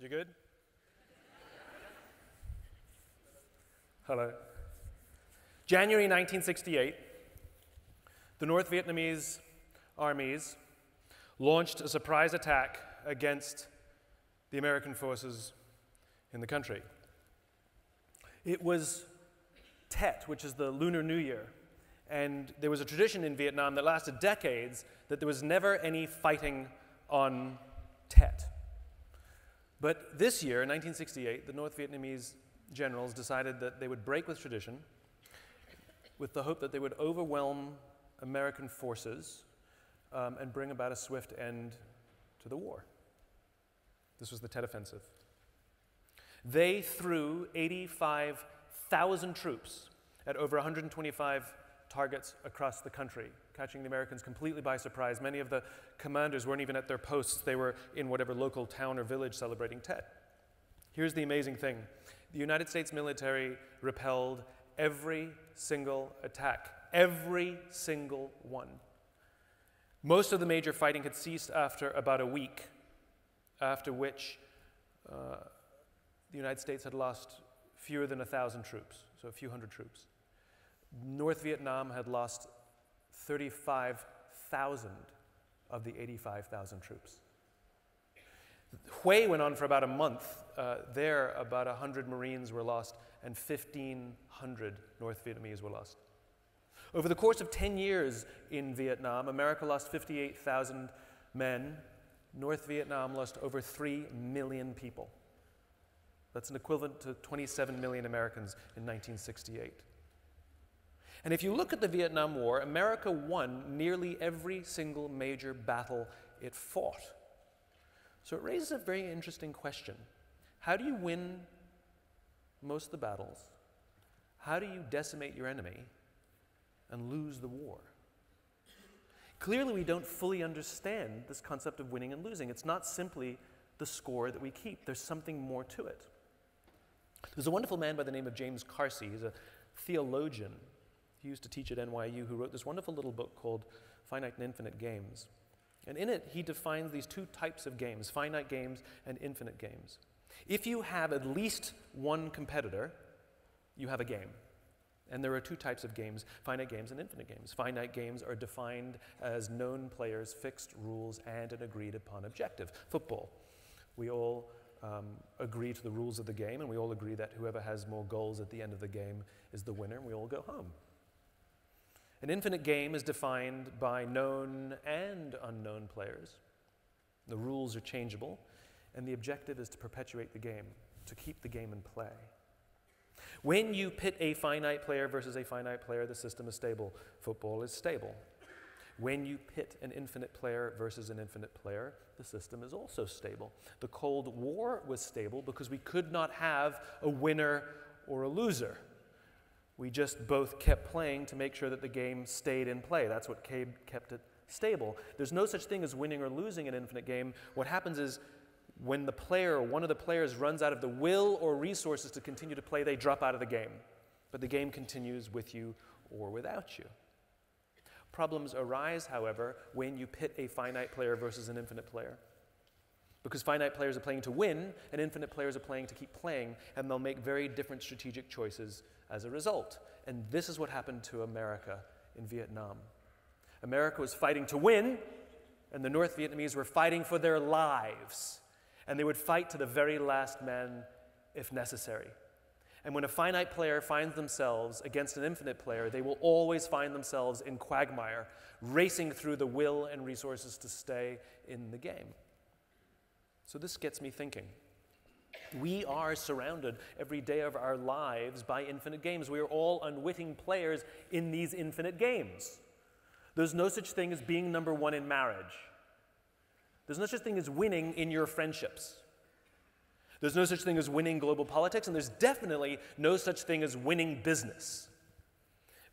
You good? Hello. January 1968, the North Vietnamese armies launched a surprise attack against the American forces in the country. It was Tet, which is the Lunar New Year, and there was a tradition in Vietnam that lasted decades that there was never any fighting on Tet. But this year, in 1968, the North Vietnamese generals decided that they would break with tradition with the hope that they would overwhelm American forces and bring about a swift end to the war. This was the Tet Offensive. They threw 85,000 troops at over 125 targets across the country, catching the Americans completely by surprise. Many of the commanders weren't even at their posts. They were in whatever local town or village celebrating Tet. Here's the amazing thing. The United States military repelled every single attack, every single one. Most of the major fighting had ceased after about a week, after which the United States had lost fewer than 1,000 troops, so a few hundred troops. North Vietnam had lost 35,000 of the 85,000 troops. Hue went on for about a month. There, about 100 Marines were lost, and 1,500 North Vietnamese were lost. Over the course of 10 years in Vietnam, America lost 58,000 men. North Vietnam lost over 3 million people. That's an equivalent to 27 million Americans in 1968. And if you look at the Vietnam War, America won nearly every single major battle it fought. So it raises a very interesting question. How do you win most of the battles? How do you decimate your enemy and lose the war? Clearly, we don't fully understand this concept of winning and losing. It's not simply the score that we keep. There's something more to it. There's a wonderful man by the name of James Carsey. He's a theologian. He used to teach at NYU, who wrote this wonderful little book called Finite and Infinite Games. And in it, he defines these two types of games, finite games and infinite games. If you have at least one competitor, you have a game. And there are two types of games, finite games and infinite games. Finite games are defined as known players, fixed rules, and an agreed upon objective. Football. We all agree to the rules of the game, and we all agree that whoever has more goals at the end of the game is the winner, and we all go home. An infinite game is defined by known and unknown players. The rules are changeable, and the objective is to perpetuate the game, to keep the game in play. When you pit a finite player versus a finite player, the system is stable. Football is stable. When you pit an infinite player versus an infinite player, the system is also stable. The Cold War was stable because we could not have a winner or a loser. We just both kept playing to make sure that the game stayed in play. That's what kept it stable. There's no such thing as winning or losing in an infinite game. What happens is when the player or one of the players runs out of the will or resources to continue to play, they drop out of the game. But the game continues with you or without you. Problems arise, however, when you pit a finite player versus an infinite player. Because finite players are playing to win, and infinite players are playing to keep playing, and they'll make very different strategic choices as a result. And this is what happened to America in Vietnam. America was fighting to win, and the North Vietnamese were fighting for their lives. And they would fight to the very last man if necessary. And when a finite player finds themselves against an infinite player, they will always find themselves in quagmire, racing through the will and resources to stay in the game. So this gets me thinking. We are surrounded every day of our lives by infinite games. We are all unwitting players in these infinite games. There's no such thing as being number one in marriage. There's no such thing as winning in your friendships. There's no such thing as winning global politics, and there's definitely no such thing as winning business.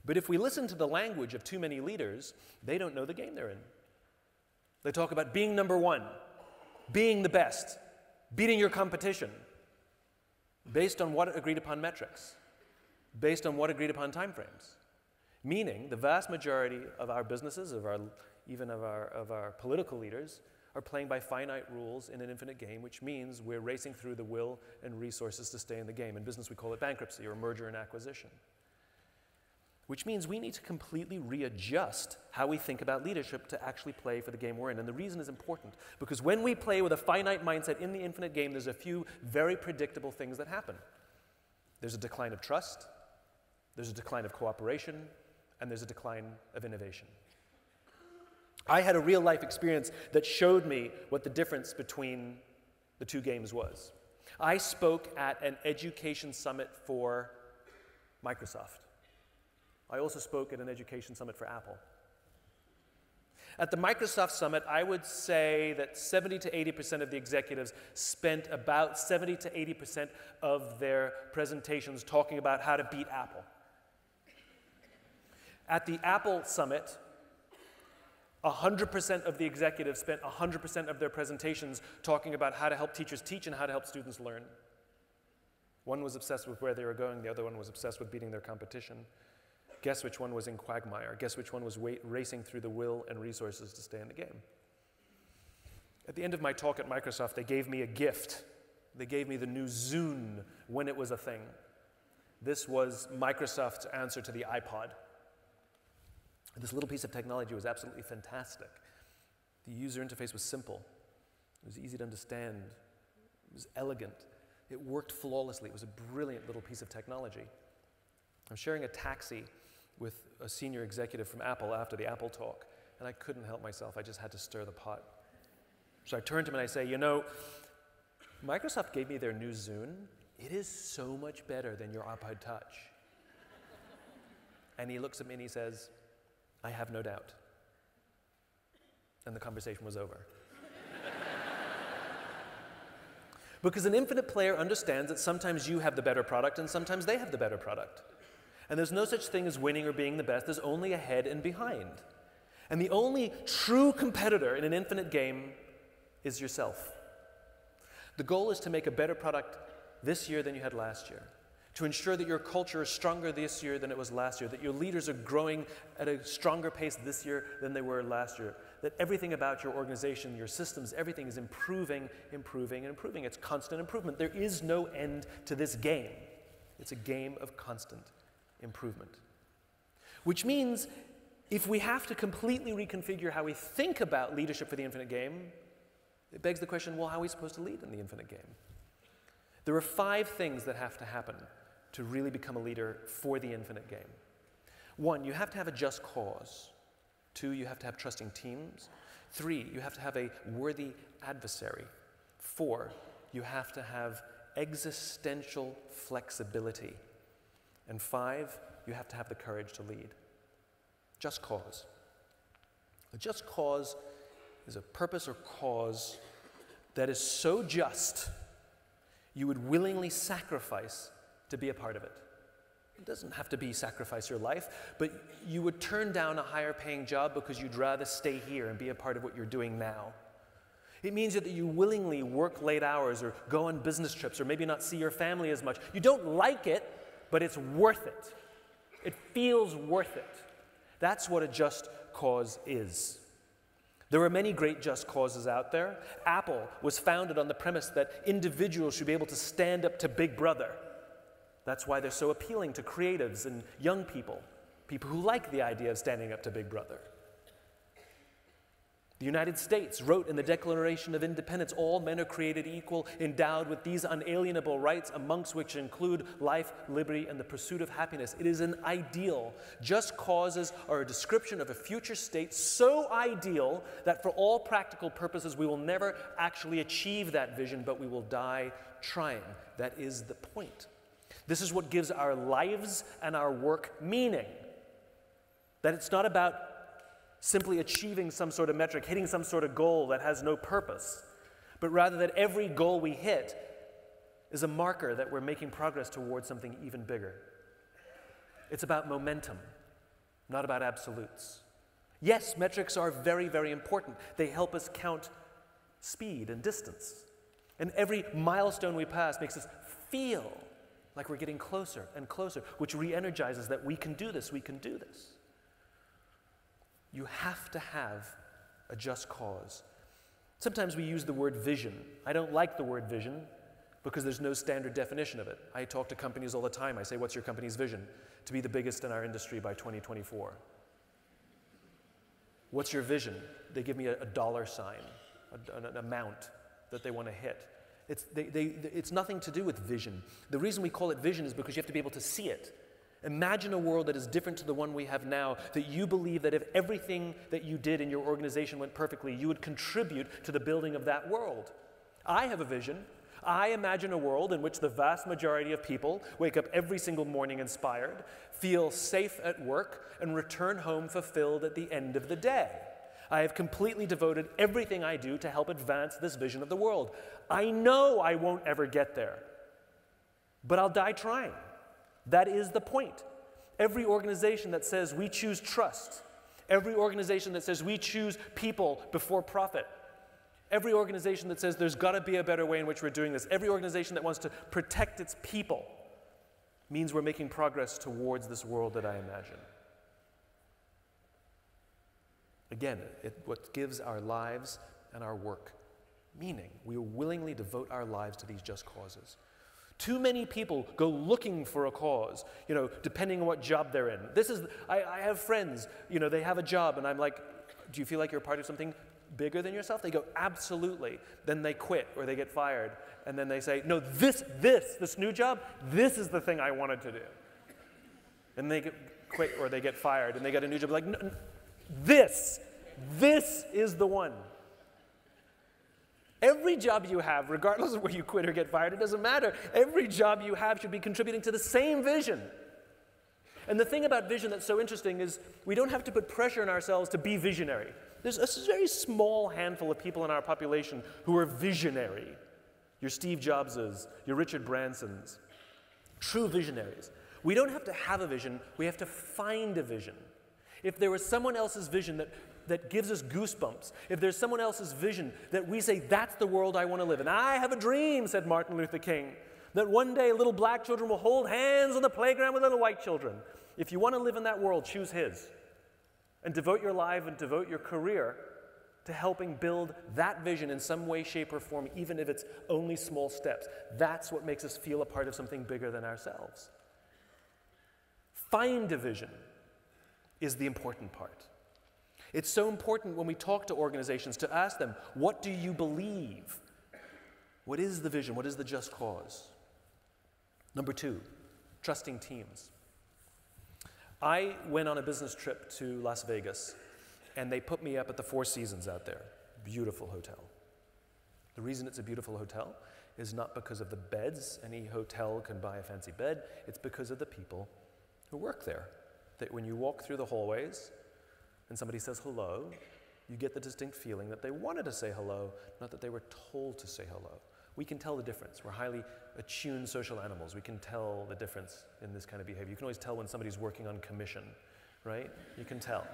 But if we listen to the language of too many leaders, they don't know the game they're in. They talk about being number one, being the best, beating your competition, based on what agreed upon metrics, based on what agreed upon timeframes. Meaning, the vast majority of our businesses, even of our political leaders, are playing by finite rules in an infinite game, which means we're racing through the will and resources to stay in the game. In business, we call it bankruptcy or merger and acquisition. Which means we need to completely readjust how we think about leadership to actually play for the game we're in. And the reason is important, because when we play with a finite mindset in the infinite game, there's a few very predictable things that happen. There's a decline of trust, there's a decline of cooperation, and there's a decline of innovation. I had a real-life experience that showed me what the difference between the two games was. I spoke at an education summit for Microsoft. I also spoke at an education summit for Apple. At the Microsoft Summit, I would say that 70 to 80% of the executives spent about 70 to 80% of their presentations talking about how to beat Apple. At the Apple Summit, 100% of the executives spent 100% of their presentations talking about how to help teachers teach and how to help students learn. One was obsessed with where they were going, the other one was obsessed with beating their competition. Guess which one was in quagmire? Guess which one was racing through the will and resources to stay in the game? At the end of my talk at Microsoft, they gave me a gift. They gave me the new Zune when it was a thing. This was Microsoft's answer to the iPod. This little piece of technology was absolutely fantastic. The user interface was simple. It was easy to understand. It was elegant. It worked flawlessly. It was a brilliant little piece of technology. I'm sharing a taxi with a senior executive from Apple after the Apple talk, and I couldn't help myself. I just had to stir the pot. So I turned to him and I say, you know, Microsoft gave me their new Zune. It is so much better than your iPod Touch. And he looks at me and he says, I have no doubt. And the conversation was over. Because an infinite player understands that sometimes you have the better product and sometimes they have the better product. And there's no such thing as winning or being the best. There's only ahead and behind. And the only true competitor in an infinite game is yourself. The goal is to make a better product this year than you had last year, to ensure that your culture is stronger this year than it was last year, that your leaders are growing at a stronger pace this year than they were last year, that everything about your organization, your systems, everything is improving, improving, and improving. It's constant improvement. There is no end to this game. It's a game of constant improvement. Which means if we have to completely reconfigure how we think about leadership for the infinite game, it begs the question, well, how are we supposed to lead in the infinite game? There are 5 things that have to happen to really become a leader for the infinite game. 1, you have to have a just cause. 2, you have to have trusting teams. 3, you have to have a worthy adversary. 4, you have to have existential flexibility. And 5, you have to have the courage to lead. Just cause. A just cause is a purpose or cause that is so just you would willingly sacrifice to be a part of it. It doesn't have to be sacrifice your life, but you would turn down a higher paying job because you'd rather stay here and be a part of what you're doing now. It means that you willingly work late hours or go on business trips or maybe not see your family as much. You don't like it, but it's worth it. It feels worth it. That's what a just cause is. There are many great just causes out there. Apple was founded on the premise that individuals should be able to stand up to Big Brother. That's why they're so appealing to creatives and young people, people who like the idea of standing up to Big Brother. The United States wrote in the Declaration of Independence, all men are created equal, endowed with these unalienable rights, amongst which include life, liberty, and the pursuit of happiness. It is an ideal. Just causes are a description of a future state so ideal that for all practical purposes we will never actually achieve that vision, but we will die trying. That is the point. This is what gives our lives and our work meaning. That it's not about simply achieving some sort of metric, hitting some sort of goal that has no purpose, but rather that every goal we hit is a marker that we're making progress towards something even bigger. It's about momentum, not about absolutes. Yes, metrics are very, very important. They help us count speed and distance. And every milestone we pass makes us feel like we're getting closer and closer, which re-energizes that we can do this, we can do this. You have to have a just cause. Sometimes we use the word vision. I don't like the word vision because there's no standard definition of it. I talk to companies all the time. I say, what's your company's vision? To be the biggest in our industry by 2024. What's your vision? They give me a dollar sign, an amount that they want to hit. It's nothing to do with vision. The reason we call it vision is because you have to be able to see it. Imagine a world that is different to the one we have now, that you believe that if everything that you did in your organization went perfectly, you would contribute to the building of that world. I have a vision. I imagine a world in which the vast majority of people wake up every single morning inspired, feel safe at work, and return home fulfilled at the end of the day. I have completely devoted everything I do to help advance this vision of the world. I know I won't ever get there, but I'll die trying. That is the point. Every organization that says we choose trust, every organization that says we choose people before profit, every organization that says there's got to be a better way in which we're doing this, every organization that wants to protect its people means we're making progress towards this world that I imagine. Again, what gives our lives and our work meaning. We willingly devote our lives to these just causes. Too many people go looking for a cause, depending on what job they're in. I have friends, they have a job, and I'm like, do you feel like you're part of something bigger than yourself? They go, absolutely. Then they quit or they get fired. And then they say, no, this new job, this is the thing I wanted to do. And they quit or they get fired and they get a new job. Like, no, this is the one. Every job you have, regardless of where you quit or get fired, it doesn't matter. Every job you have should be contributing to the same vision. And the thing about vision that's so interesting is we don't have to put pressure on ourselves to be visionary. There's a very small handful of people in our population who are visionary. Your Steve Jobses, your Richard Bransons, true visionaries. We don't have to have a vision, we have to find a vision. If there was someone else's vision that gives us goosebumps, if there's someone else's vision that we say, that's the world I want to live in. I have a dream, said Martin Luther King, that one day little black children will hold hands on the playground with little white children. If you want to live in that world, choose his. And devote your life and devote your career to helping build that vision in some way, shape, or form, even if it's only small steps. That's what makes us feel a part of something bigger than ourselves. Find a vision is the important part. It's so important when we talk to organizations to ask them, what do you believe? What is the vision? What is the just cause? Number 2, trusting teams. I went on a business trip to Las Vegas, and they put me up at the Four Seasons out there. Beautiful hotel. The reason it's a beautiful hotel is not because of the beds. Any hotel can buy a fancy bed. It's because of the people who work there. That when you walk through the hallways and somebody says hello, you get the distinct feeling that they wanted to say hello, not that they were told to say hello. We can tell the difference. We're highly attuned social animals. We can tell the difference in this kind of behavior. You can always tell when somebody's working on commission, right? You can tell.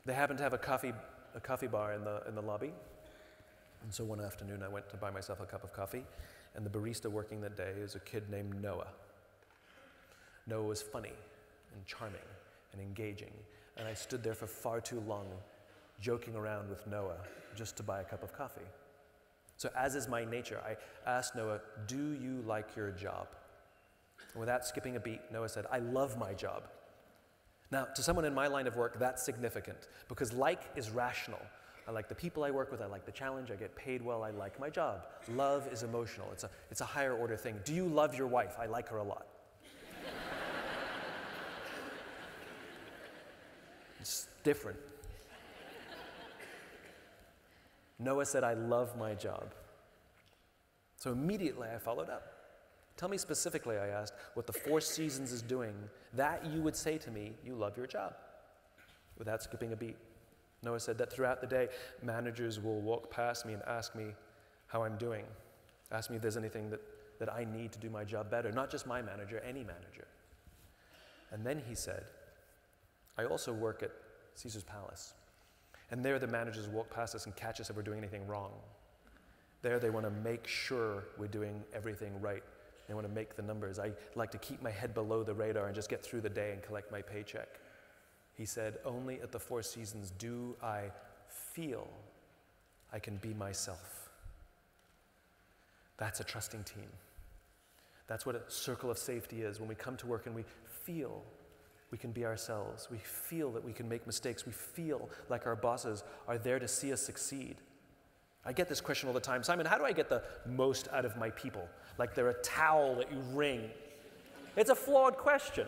They happened to have a coffee bar in the lobby. And so one afternoon I went to buy myself a cup of coffee, and the barista working that day is a kid named Noah. Noah was funny and charming and engaging, and I stood there for far too long joking around with Noah just to buy a cup of coffee. So as is my nature, I asked Noah, do you like your job? And without skipping a beat, Noah said, I love my job. Now, to someone in my line of work, that's significant, because like is rational. I like the people I work with, I like the challenge, I get paid well, I like my job. Love is emotional, it's a higher order thing. Do you love your wife? I like her a lot. It's different. Noah said, I love my job. So immediately I followed up. Tell me specifically, I asked, what the Four Seasons is doing that you would say to me, you love your job, without skipping a beat. Noah said that throughout the day, managers will walk past me and ask me how I'm doing, ask me if there's anything that I need to do my job better, not just my manager, any manager. And then he said, I also work at Caesar's Palace. And there the managers walk past us and catch us if we're doing anything wrong. There they want to make sure we're doing everything right. They want to make the numbers. I like to keep my head below the radar and just get through the day and collect my paycheck. He said, only at the Four Seasons do I feel I can be myself. That's a trusting team. That's what a circle of safety is. When we come to work and we feel we can be ourselves, we feel that we can make mistakes, we feel like our bosses are there to see us succeed. I get this question all the time, Simon, how do I get the most out of my people? Like they're a towel that you wring. It's a flawed question.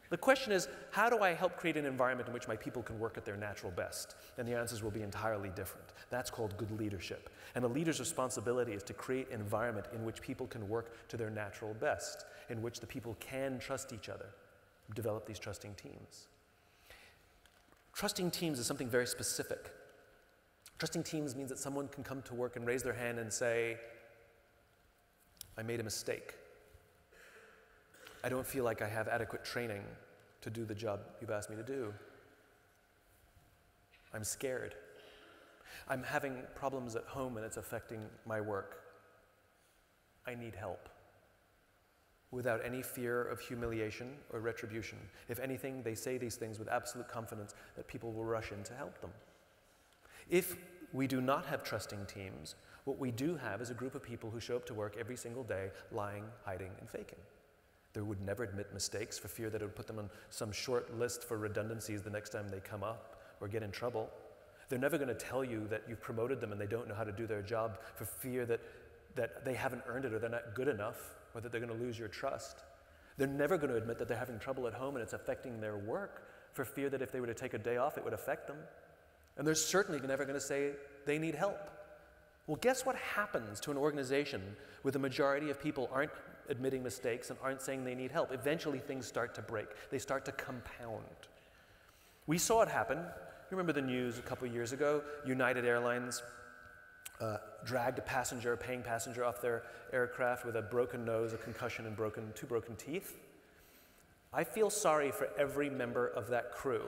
The question is, how do I help create an environment in which my people can work at their natural best? And the answers will be entirely different. That's called good leadership. And a leader's responsibility is to create an environment in which people can work to their natural best, in which the people can trust each other, develop these trusting teams. Trusting teams is something very specific. Trusting teams means that someone can come to work and raise their hand and say, I made a mistake. I don't feel like I have adequate training to do the job you've asked me to do. I'm scared. I'm having problems at home and it's affecting my work. I need help. Without any fear of humiliation or retribution. If anything, they say these things with absolute confidence that people will rush in to help them. If we do not have trusting teams, what we do have is a group of people who show up to work every single day lying, hiding, and faking. They would never admit mistakes for fear that it would put them on some short list for redundancies the next time they come up or get in trouble. They're never going to tell you that you've promoted them and they don't know how to do their job for fear that they haven't earned it or they're not good enough or that they're going to lose your trust. They're never going to admit that they're having trouble at home and it's affecting their work for fear that if they were to take a day off, it would affect them. And they're certainly never going to say they need help. Well, guess what happens to an organization where the majority of people aren't admitting mistakes and aren't saying they need help? Eventually things start to break. They start to compound. We saw it happen. You remember the news a couple of years ago? United Airlines dragged a paying passenger off their aircraft with a broken nose, a concussion, and two broken teeth. I feel sorry for every member of that crew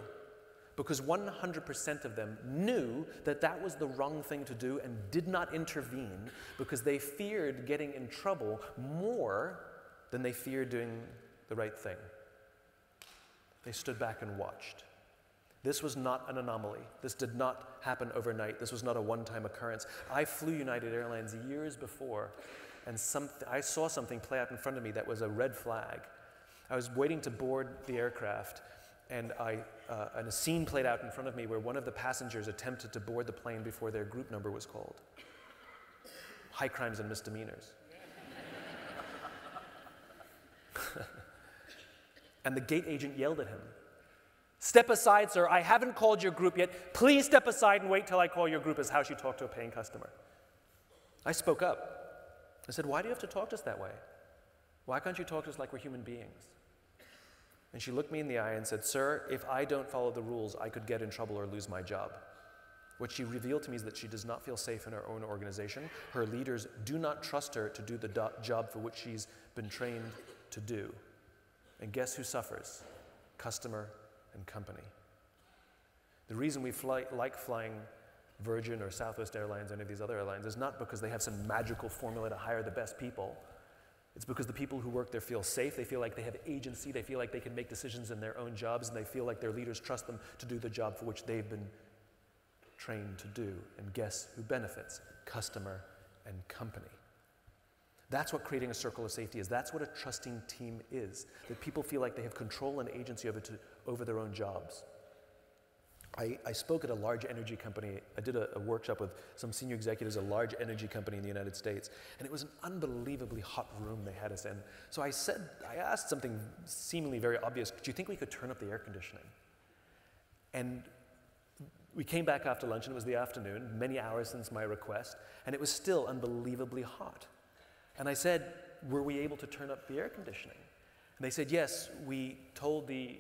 because 100% of them knew that that was the wrong thing to do and did not intervene because they feared getting in trouble more than they feared doing the right thing. They stood back and watched. This was not an anomaly. This did not happen overnight. This was not a one-time occurrence. I flew United Airlines years before, and I saw something play out in front of me that was a red flag. I was waiting to board the aircraft, and a scene played out in front of me where one of the passengers attempted to board the plane before their group number was called. High crimes and misdemeanors. And the gate agent yelled at him, "Step aside, sir. I haven't called your group yet. Please step aside and wait till I call your group," is how she talked to a paying customer. I spoke up. I said, "Why do you have to talk to us that way? Why can't you talk to us like we're human beings?" And she looked me in the eye and said, "Sir, if I don't follow the rules, I could get in trouble or lose my job." What she revealed to me is that she does not feel safe in her own organization. Her leaders do not trust her to do the job for which she's been trained to do. And guess who suffers? Customer and company. The reason we like flying Virgin or Southwest Airlines or any of these other airlines is not because they have some magical formula to hire the best people. It's because the people who work there feel safe, they feel like they have agency, they feel like they can make decisions in their own jobs, and they feel like their leaders trust them to do the job for which they've been trained to do. And guess who benefits? Customer and company. That's what creating a circle of safety is. That's what a trusting team is, that people feel like they have control and agency over their own jobs. I spoke at a large energy company. I did a workshop with some senior executives, a large energy company in the United States, and it was an unbelievably hot room they had us in. So I asked something seemingly very obvious: "Do you think we could turn up the air conditioning?" And we came back after lunch, and it was the afternoon, many hours since my request, and it was still unbelievably hot. And I said, "Were we able to turn up the air conditioning?" And they said, "Yes, we told the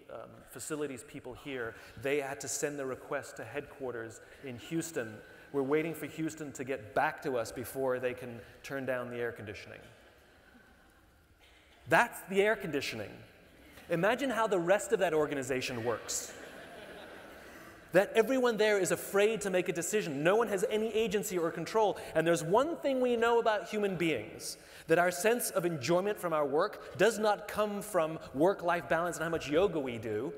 facilities people here they had to send the request to headquarters in Houston. We're waiting for Houston to get back to us before they can turn down the air conditioning." That's the air conditioning. Imagine how the rest of that organization works. That everyone there is afraid to make a decision. No one has any agency or control. And there's one thing we know about human beings, that our sense of enjoyment from our work does not come from work-life balance and how much yoga we do.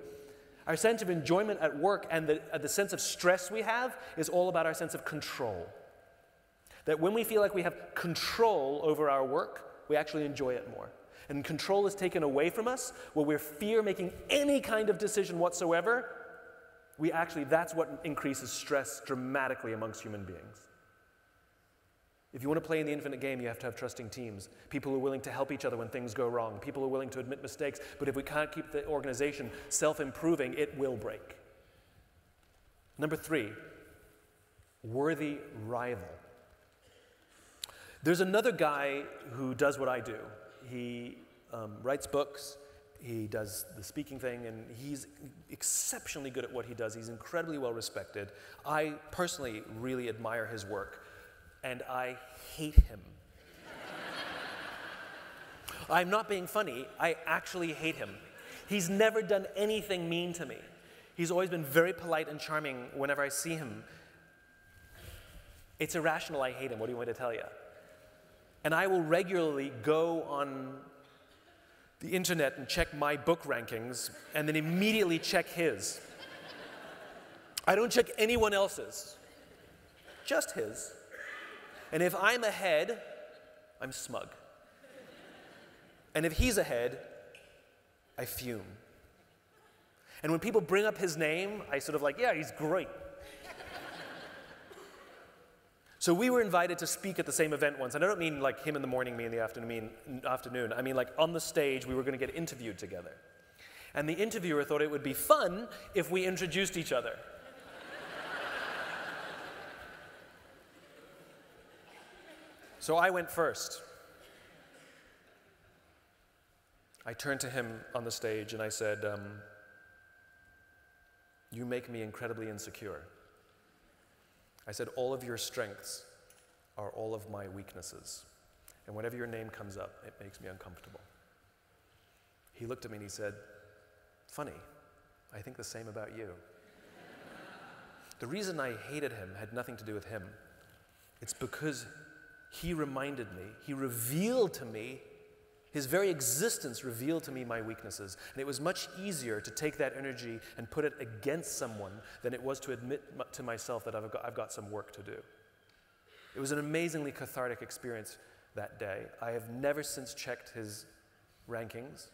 Our sense of enjoyment at work and the sense of stress we have is all about our sense of control. That when we feel like we have control over our work, we actually enjoy it more. And control is taken away from us, where we fear making any kind of decision whatsoever, that's what increases stress dramatically amongst human beings. If you want to play in the infinite game, you have to have trusting teams. People who are willing to help each other when things go wrong. People who are willing to admit mistakes. But if we can't keep the organization self-improving, it will break. Number 3, worthy rival. There's another guy who does what I do. He writes books. He does the speaking thing, and he's exceptionally good at what he does. He's incredibly well respected. I personally really admire his work, and I hate him. I'm not being funny. I actually hate him. He's never done anything mean to me. He's always been very polite and charming whenever I see him. It's irrational I hate him. What do you want me to tell you? And I will regularly go on the internet and check my book rankings and then immediately check his. I don't check anyone else's, just his. And if I'm ahead, I'm smug. And if he's ahead, I fume. And when people bring up his name, I sort of like, yeah, he's great. So we were invited to speak at the same event once, and I don't mean like him in the morning, me in the afternoon. I mean like on the stage, we were going to get interviewed together. And the interviewer thought it would be fun if we introduced each other. So I went first. I turned to him on the stage and I said, you make me incredibly insecure. I said, all of your strengths are all of my weaknesses. And whenever your name comes up, it makes me uncomfortable. He looked at me and he said, funny, I think the same about you. The reason I hated him had nothing to do with him. It's because he reminded me, he revealed to me, his very existence revealed to me my weaknesses. And it was much easier to take that energy and put it against someone than it was to admit to myself that I've got some work to do. It was an amazingly cathartic experience that day. I have never since checked his rankings.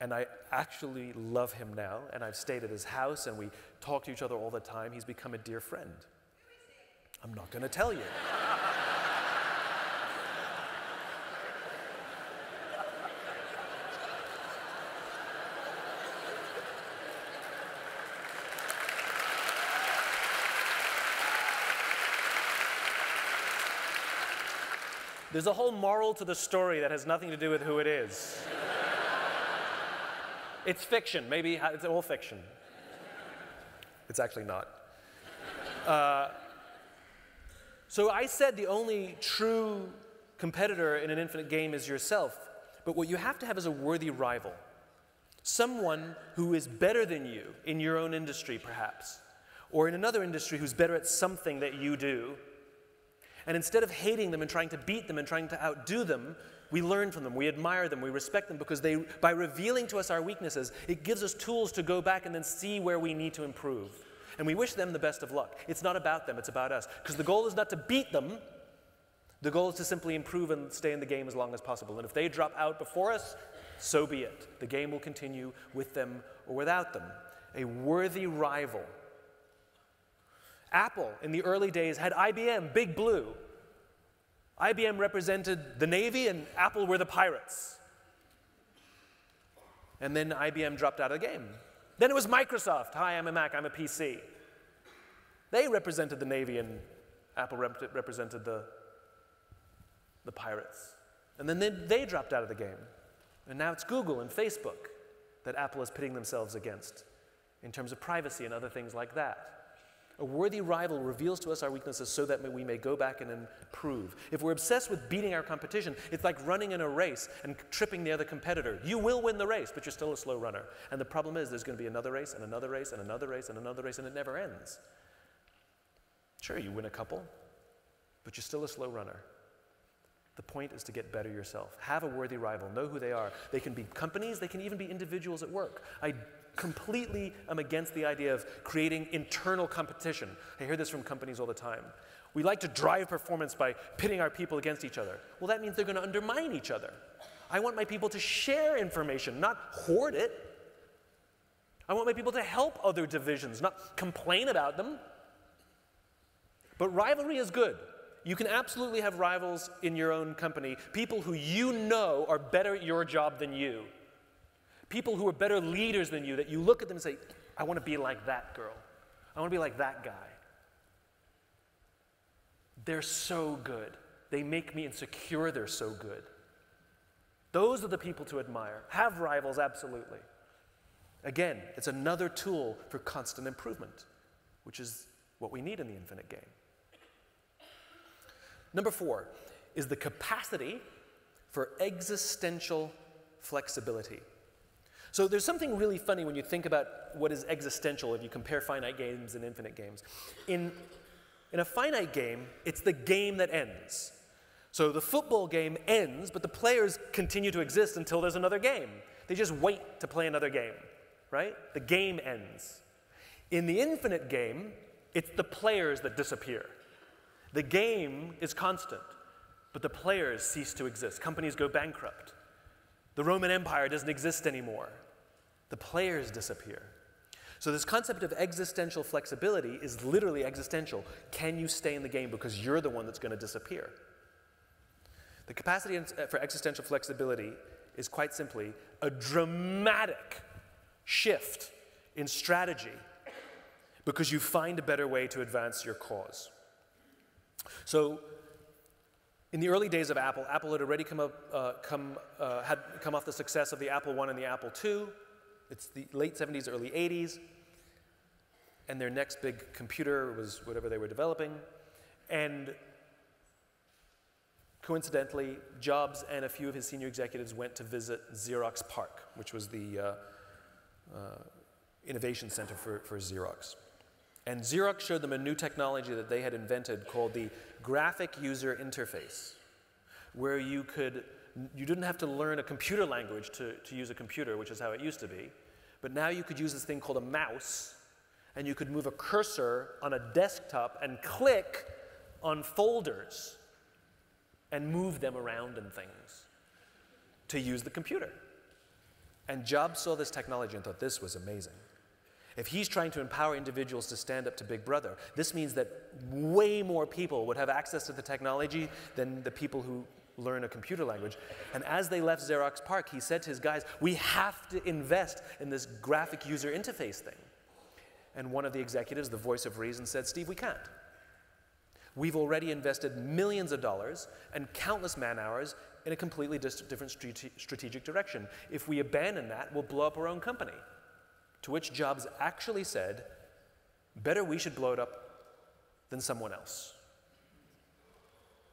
And I actually love him now. And I've stayed at his house and we talk to each other all the time. He's become a dear friend. I'm not going to tell you. There's a whole moral to the story that has nothing to do with who it is. It's fiction. Maybe it's all fiction. It's actually not. So I said the only true competitor in an infinite game is yourself. But what you have to have is a worthy rival. Someone who is better than you in your own industry, perhaps. Or in another industry who's better at something that you do. And instead of hating them and trying to beat them and trying to outdo them, we learn from them, we admire them, we respect them because by revealing to us our weaknesses, it gives us tools to go back and then see where we need to improve. And we wish them the best of luck. It's not about them, it's about us. Because the goal is not to beat them, the goal is to simply improve and stay in the game as long as possible. And if they drop out before us, so be it. The game will continue with them or without them. A worthy rival. Apple, in the early days, had IBM, Big Blue. IBM represented the Navy and Apple were the pirates. And then IBM dropped out of the game. Then it was Microsoft. Hi, I'm a Mac, I'm a PC. They represented the Navy and Apple represented the pirates. And then they dropped out of the game. And now it's Google and Facebook that Apple is pitting themselves against in terms of privacy and other things like that. A worthy rival reveals to us our weaknesses so that we may go back and improve. If we're obsessed with beating our competition, it's like running in a race and tripping the other competitor. You will win the race, but you're still a slow runner. And the problem is there's going to be another race and another race and another race and another race, and it never ends. Sure, you win a couple, but you're still a slow runner. The point is to get better yourself. Have a worthy rival. Know who they are. They can be companies. They can even be individuals at work. I Completely am against the idea of creating internal competition. I hear this from companies all the time. We like to drive performance by pitting our people against each other. Well, that means they're going to undermine each other. I want my people to share information, not hoard it. I want my people to help other divisions, not complain about them. But rivalry is good. You can absolutely have rivals in your own company, people who you know are better at your job than you. People who are better leaders than you, that you look at them and say, I want to be like that girl. I want to be like that guy. They're so good. They make me insecure they're so good. Those are the people to admire. Have rivals, absolutely. Again, it's another tool for constant improvement, which is what we need in the infinite game. Number 4 is the capacity for existential flexibility. So there's something really funny when you think about what is existential if you compare finite games and infinite games. In a finite game, it's the game that ends. So the football game ends, but the players continue to exist until there's another game. They just wait to play another game, right? The game ends. In the infinite game, it's the players that disappear. The game is constant, but the players cease to exist. Companies go bankrupt. The Roman Empire doesn't exist anymore. The players disappear. So this concept of existential flexibility is literally existential. Can you stay in the game because you're the one that's going to disappear? The capacity for existential flexibility is quite simply a dramatic shift in strategy because you find a better way to advance your cause. So in the early days of Apple, Apple had already come off the success of the Apple I and the Apple II. It's the late 70s, early 80s. And their next big computer was whatever they were developing. And coincidentally, Jobs and a few of his senior executives went to visit Xerox PARC, which was the innovation center for Xerox. And Xerox showed them a new technology that they had invented called the graphic user interface, where you didn't have to learn a computer language to use a computer, which is how it used to be, but now you could use this thing called a mouse, and you could move a cursor on a desktop and click on folders and move them around and things to use the computer. And Jobs saw this technology and thought this was amazing. If he's trying to empower individuals to stand up to Big Brother, this means that way more people would have access to the technology than the people who learn a computer language. And as they left Xerox PARC, he said to his guys, we have to invest in this graphic user interface thing. And one of the executives, the voice of reason, said, Steve, we can't. We've already invested millions of dollars and countless man-hours in a completely different strategic direction. If we abandon that, we'll blow up our own company. To which Jobs actually said, better we should blow it up than someone else.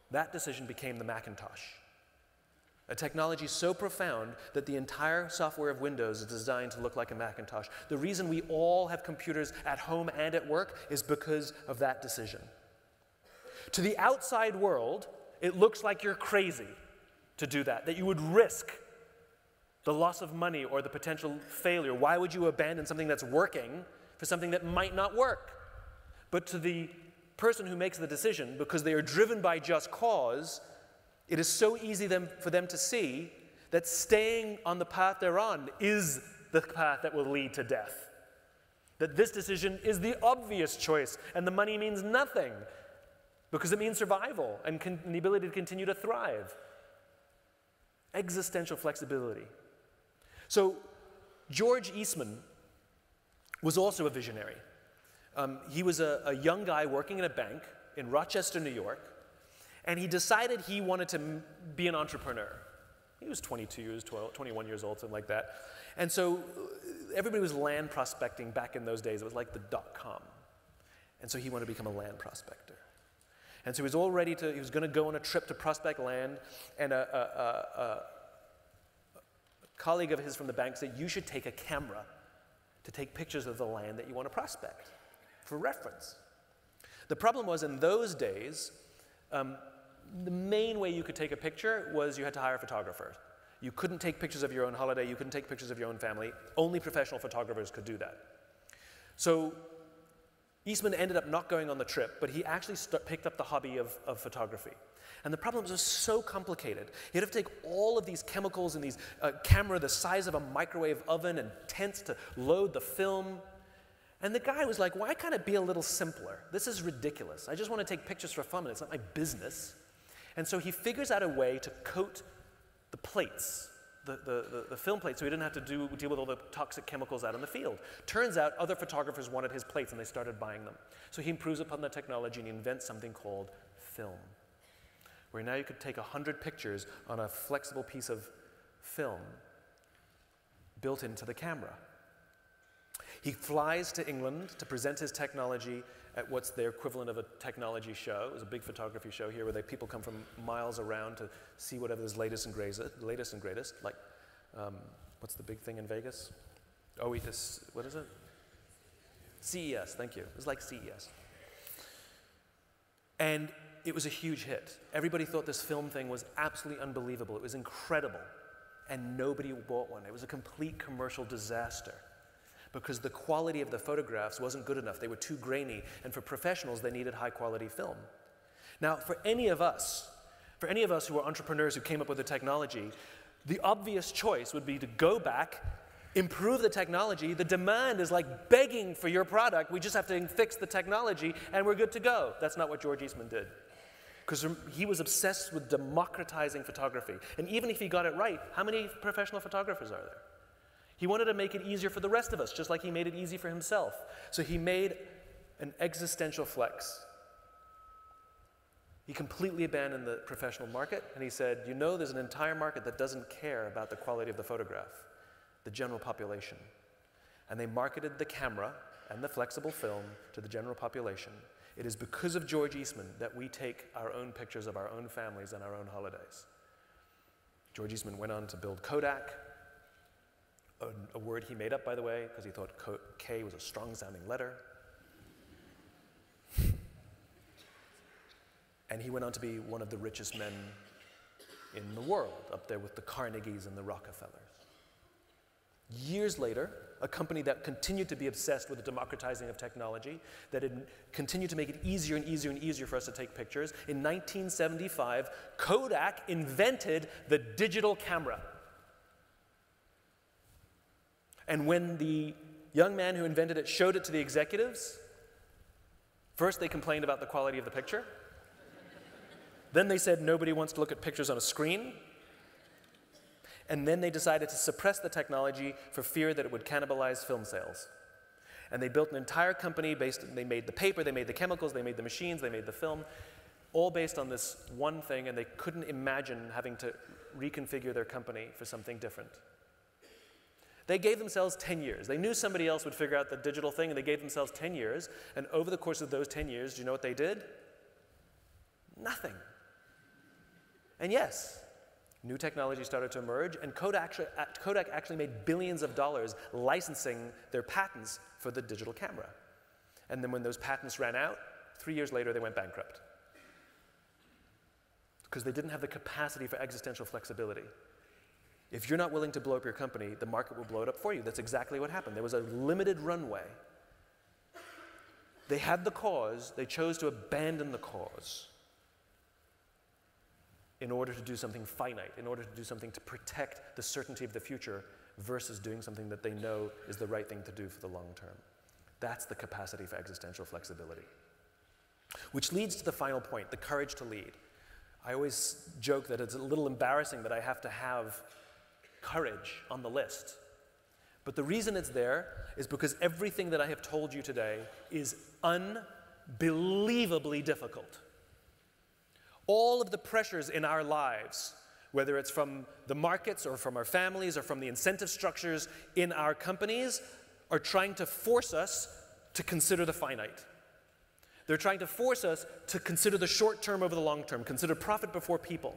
That decision became the Macintosh, a technology so profound that the entire software of Windows is designed to look like a Macintosh. The reason we all have computers at home and at work is because of that decision. To the outside world, it looks like you're crazy to do that you would risk the loss of money or the potential failure. Why would you abandon something that's working for something that might not work? But to the person who makes the decision, because they are driven by just cause, it is so easy for them to see that staying on the path they're on is the path that will lead to death. That this decision is the obvious choice, and the money means nothing, because it means survival and the ability to continue to thrive. Existential flexibility. So George Eastman was also a visionary. He was a young guy working in a bank in Rochester, New York, and he decided he wanted to be an entrepreneur. He was 21 years old, something like that. And so everybody was land prospecting back in those days. It was like the .com. And so he wanted to become a land prospector. And so he was going to go on a trip to prospect land, and a colleague of his from the bank said, you should take a camera to take pictures of the land that you want to prospect for reference. The problem was, in those days, the main way you could take a picture was you had to hire a photographer. You couldn't take pictures of your own holiday. You couldn't take pictures of your own family. Only professional photographers could do that. So Eastman ended up not going on the trip, but he actually picked up the hobby of photography. And the problems are so complicated. He'd have to take all of these chemicals and these camera the size of a microwave oven and tents to load the film. And the guy was like, why can't it be a little simpler? This is ridiculous. I just want to take pictures for fun, and it's not my business. And so he figures out a way to coat the plates, the film plates, so he didn't have to deal with all the toxic chemicals out in the field. Turns out other photographers wanted his plates, and they started buying them. So he improves upon the technology, and he invents something called film, where now you could take 100 pictures on a flexible piece of film built into the camera. He flies to England to present his technology at what's their equivalent of a technology show. It was a big photography show here where people come from miles around to see whatever is latest and greatest. Like, what's the big thing in Vegas? Oh, what is it? CES, thank you. It was like CES. And it was a huge hit. Everybody thought this film thing was absolutely unbelievable. It was incredible. And nobody bought one. It was a complete commercial disaster, because the quality of the photographs wasn't good enough. They were too grainy, and for professionals, they needed high-quality film. Now, for any of us who are entrepreneurs who came up with the technology, the obvious choice would be to go back, improve the technology. The demand is like begging for your product. We just have to fix the technology, and we're good to go. That's not what George Eastman did, because he was obsessed with democratizing photography. And even if he got it right, how many professional photographers are there? He wanted to make it easier for the rest of us, just like he made it easy for himself. So he made an existential flex. He completely abandoned the professional market, and he said, you know, there's an entire market that doesn't care about the quality of the photograph, the general population. And they marketed the camera and the flexible film to the general population. It is because of George Eastman that we take our own pictures of our own families and our own holidays. George Eastman went on to build Kodak, a word he made up, by the way, because he thought K was a strong-sounding letter. And he went on to be one of the richest men in the world, up there with the Carnegies and the Rockefellers. Years later, a company that continued to be obsessed with the democratizing of technology, that had continued to make it easier and easier and easier for us to take pictures, in 1975, Kodak invented the digital camera. And when the young man who invented it showed it to the executives, first they complained about the quality of the picture. Then they said nobody wants to look at pictures on a screen. And then they decided to suppress the technology for fear that it would cannibalize film sales. And they built an entire company they made the paper, they made the chemicals, they made the machines, they made the film, all based on this one thing, and they couldn't imagine having to reconfigure their company for something different. They gave themselves 10 years. They knew somebody else would figure out the digital thing, and they gave themselves 10 years. And over the course of those 10 years, do you know what they did? Nothing. And yes, new technology started to emerge, and Kodak actually made billions of dollars licensing their patents for the digital camera. And then when those patents ran out, 3 years later, they went bankrupt, because they didn't have the capacity for existential flexibility. If you're not willing to blow up your company, the market will blow it up for you. That's exactly what happened. There was a limited runway. They had the cause. They chose to abandon the cause in order to do something finite, in order to do something to protect the certainty of the future versus doing something that they know is the right thing to do for the long term. That's the capacity for existential flexibility. Which leads to the final point, the courage to lead. I always joke that it's a little embarrassing that I have to have courage on the list. But the reason it's there is because everything that I have told you today is unbelievably difficult. All of the pressures in our lives, whether it's from the markets or from our families or from the incentive structures in our companies, are trying to force us to consider the finite. They're trying to force us to consider the short term over the long term, consider profit before people.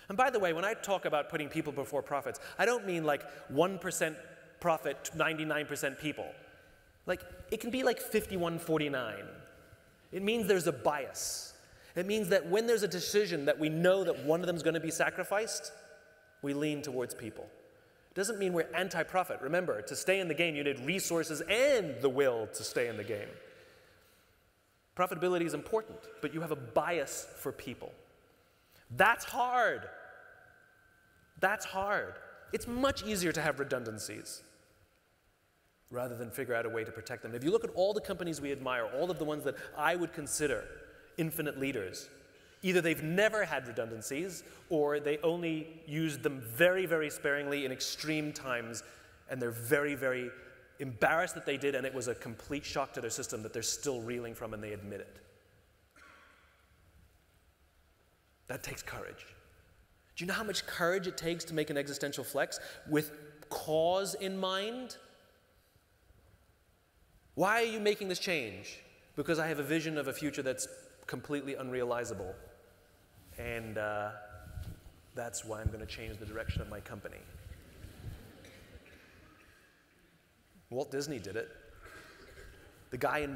And by the way, when I talk about putting people before profits, I don't mean like 1% profit, 99% people. Like, it can be like 51-49. It means there's a bias. It means that when there's a decision that we know that one of them is going to be sacrificed, We lean towards people. It doesn't mean we're anti-profit. Remember, to stay in the game, you need resources and the will to stay in the game. Profitability is important, but you have a bias for people. That's hard. That's hard. It's much easier to have redundancies rather than figure out a way to protect them. If you look at all the companies we admire, all of the ones that I would consider infinite leaders, either they've never had redundancies or they only used them very, very sparingly in extreme times, and they're very, very embarrassed that they did, and it was a complete shock to their system that they're still reeling from, and they admit it. That takes courage. Do you know how much courage it takes to make an existential flex with cause in mind? Why are you making this change? Because I have a vision of a future that's completely unrealizable, and that's why I'm going to change the direction of my company. Walt Disney did it. The guy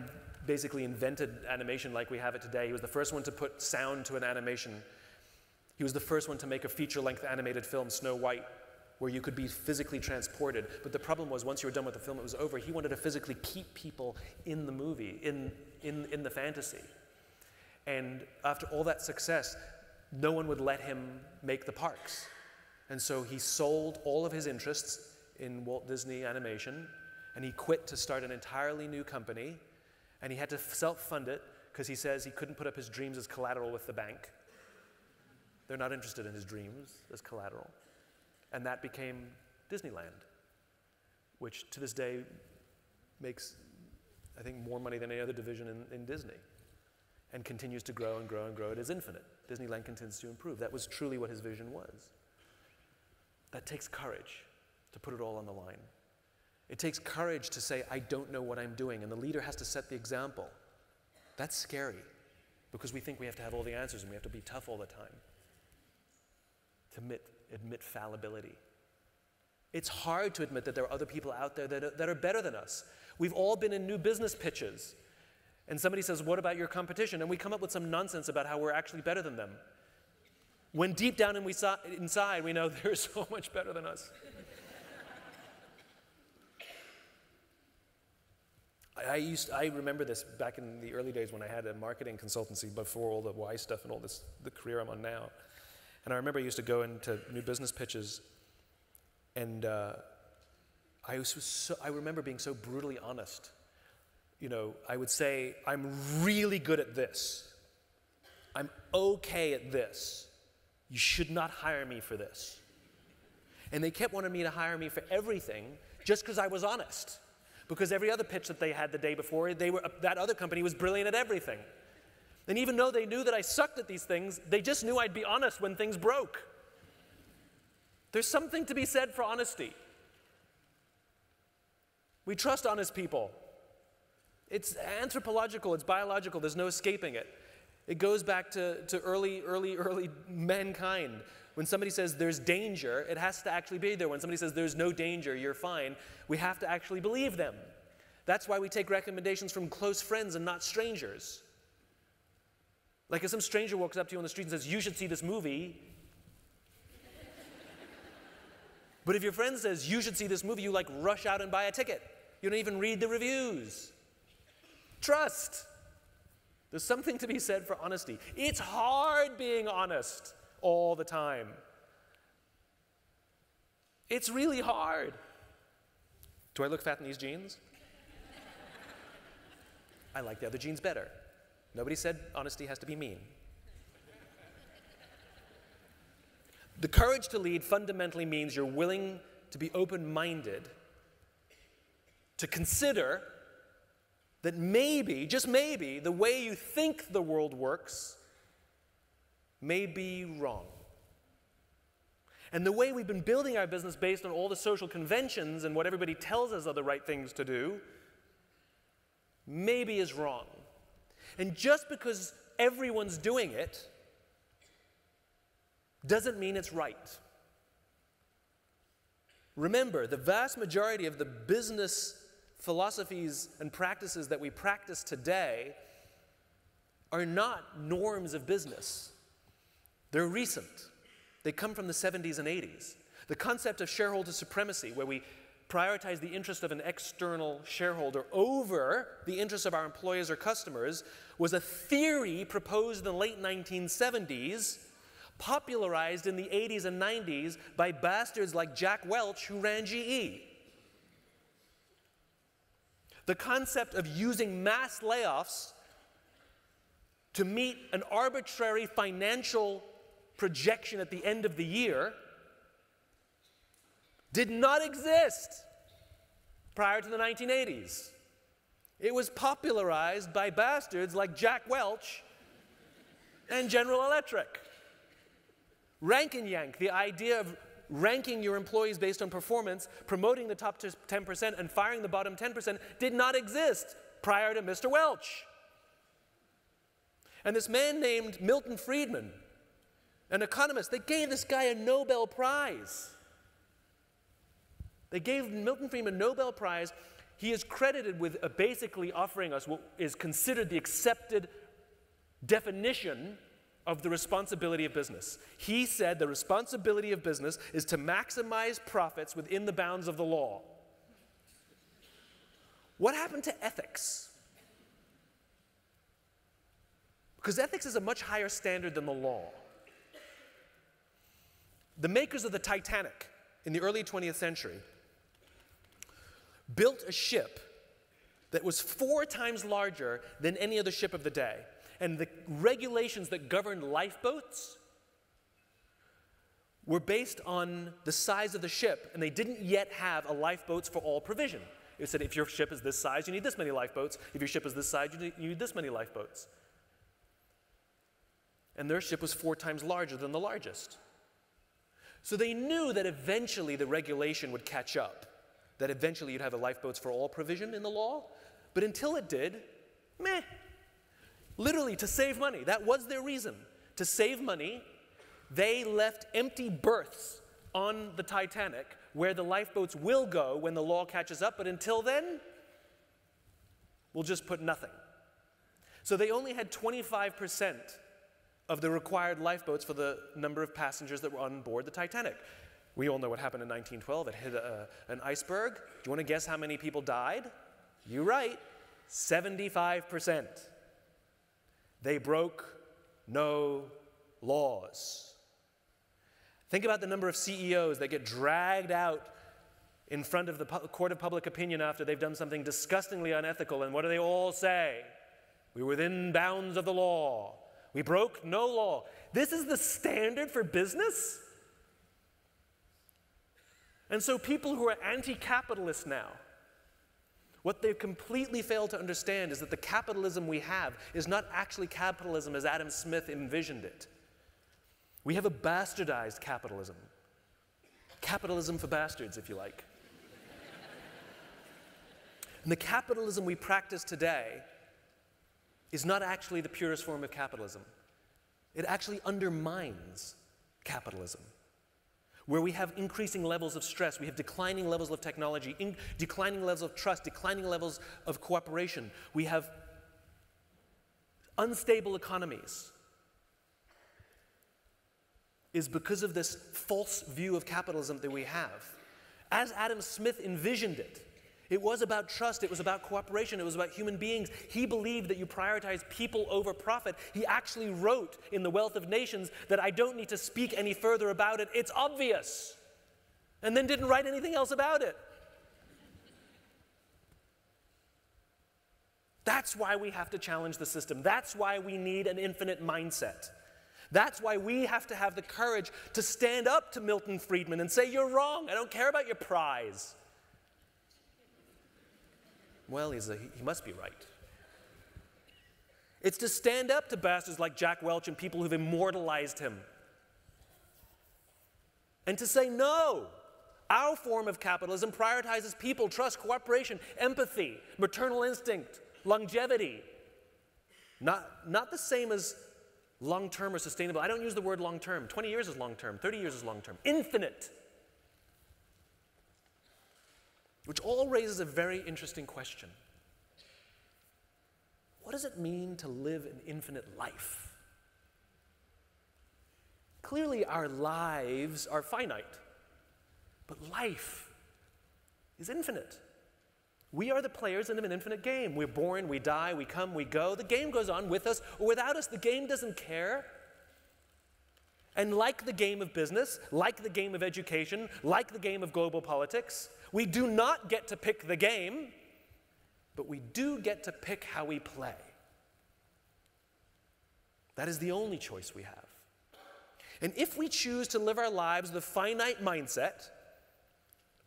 basically invented animation like we have it today. He was the first one to put sound to an animation. He was the first one to make a feature-length animated film, Snow White, where you could be physically transported. But the problem was, once you were done with the film, it was over. He wanted to physically keep people in the movie, in the fantasy. And after all that success, no one would let him make the parks. And so he sold all of his interests in Walt Disney Animation, and he quit to start an entirely new company, and he had to self-fund it because he says he couldn't put up his dreams as collateral with the bank. They're not interested in his dreams as collateral. And that became Disneyland, which to this day makes, I think, more money than any other division in Disney, and continues to grow and grow and grow. It is infinite. Disneyland continues to improve. That was truly what his vision was. That takes courage to put it all on the line. It takes courage to say, I don't know what I'm doing, and the leader has to set the example. That's scary, because we think we have to have all the answers and we have to be tough all the time. To admit fallibility. It's hard to admit that there are other people out there that are better than us. We've all been in new business pitches, and somebody says, what about your competition? And we come up with some nonsense about how we're actually better than them, when deep down inside we know they're so much better than us. I remember this back in the early days when I had a marketing consultancy before all the Y stuff and all this, the career I'm on now. And I remember I used to go into new business pitches, and I remember being so brutally honest. You know, I would say, I'm really good at this. I'm okay at this. You should not hire me for this. And they kept wanting me to hire me for everything just because I was honest. Because every other pitch that they had the day before, that other company was brilliant at everything. And even though they knew that I sucked at these things, they just knew I'd be honest when things broke. There's something to be said for honesty. We trust honest people. It's anthropological, it's biological, there's no escaping it. It goes back to early mankind. When somebody says there's danger, it has to actually be there. When somebody says there's no danger, you're fine, we have to actually believe them. That's why we take recommendations from close friends and not strangers. Like if some stranger walks up to you on the street and says, you should see this movie. But if your friend says, you should see this movie, you like rush out and buy a ticket. You don't even read the reviews. Trust. There's something to be said for honesty. It's hard being honest all the time. It's really hard. Do I look fat in these jeans? I like the other jeans better. Nobody said honesty has to be mean. The courage to lead fundamentally means you're willing to be open-minded, to consider that maybe, just maybe, the way you think the world works may be wrong. And the way we've been building our business based on all the social conventions and what everybody tells us are the right things to do maybe is wrong. And just because everyone's doing it doesn't mean it's right. Remember, the vast majority of the business philosophies and practices that we practice today are not norms of business. They're recent. They come from the 70s and 80s. The concept of shareholder supremacy, where we prioritize the interest of an external shareholder over the interests of our employers or customers, was a theory proposed in the late 1970s, popularized in the 80s and 90s by bastards like Jack Welch, who ran GE. The concept of using mass layoffs to meet an arbitrary financial projection at the end of the year did not exist prior to the 1980s. It was popularized by bastards like Jack Welch and General Electric. Rank and yank, the idea of ranking your employees based on performance, promoting the top 10% and firing the bottom 10% did not exist prior to Mr. Welch. And this man named Milton Friedman, an economist, they gave this guy a Nobel Prize. They gave Milton Friedman a Nobel Prize. He is credited with basically offering us what is considered the accepted definition of the responsibility of business. He said the responsibility of business is to maximize profits within the bounds of the law. What happened to ethics? Because ethics is a much higher standard than the law. The makers of the Titanic in the early 20th century built a ship that was 4 times larger than any other ship of the day. And the regulations that governed lifeboats were based on the size of the ship, and they didn't yet have a lifeboats for all provision. It said if your ship is this size, you need this many lifeboats. If your ship is this size, you need this many lifeboats. And their ship was 4 times larger than the largest. So they knew that eventually the regulation would catch up, that eventually you'd have a lifeboats for all provision in the law. But until it did, meh. Literally, to save money. That was their reason. To save money, they left empty berths on the Titanic where the lifeboats will go when the law catches up, but until then, we'll just put nothing. So they only had 25% of the required lifeboats for the number of passengers that were on board the Titanic. We all know what happened in 1912. It hit an iceberg. Do you want to guess how many people died? You're right, 75%. They broke no laws. Think about the number of CEOs that get dragged out in front of the court of public opinion after they've done something disgustingly unethical, and what do they all say? We were within bounds of the law. We broke no law. This is the standard for business? And so people who are anti-capitalist now, what they've completely failed to understand is that the capitalism we have is not actually capitalism as Adam Smith envisioned it. We have a bastardized capitalism. Capitalism for bastards, if you like. And the capitalism we practice today is not actually the purest form of capitalism. It actually undermines capitalism, where we have increasing levels of stress, we have declining levels of technology, declining levels of trust, declining levels of cooperation. We have unstable economies. Is because of this false view of capitalism that we have. As Adam Smith envisioned it, it was about trust, it was about cooperation, it was about human beings. He believed that you prioritize people over profit. He actually wrote in The Wealth of Nations that I don't need to speak any further about it, it's obvious. And then didn't write anything else about it. That's why we have to challenge the system. That's why we need an infinite mindset. That's why we have to have the courage to stand up to Milton Friedman and say, you're wrong, I don't care about your prize. Well, he must be right. It's to stand up to bastards like Jack Welch and people who've immortalized him. And to say, no, our form of capitalism prioritizes people, trust, cooperation, empathy, maternal instinct, longevity. Not the same as long-term or sustainable. I don't use the word long-term. 20 years is long-term. 30 years is long-term. Infinite. Which all raises a very interesting question. What does it mean to live an infinite life? Clearly, our lives are finite, but life is infinite. We are the players in an infinite game. We're born, we die, we come, we go. The game goes on with us or without us. The game doesn't care. And like the game of business, like the game of education, like the game of global politics, we do not get to pick the game, but we do get to pick how we play. That is the only choice we have. And if we choose to live our lives with a finite mindset,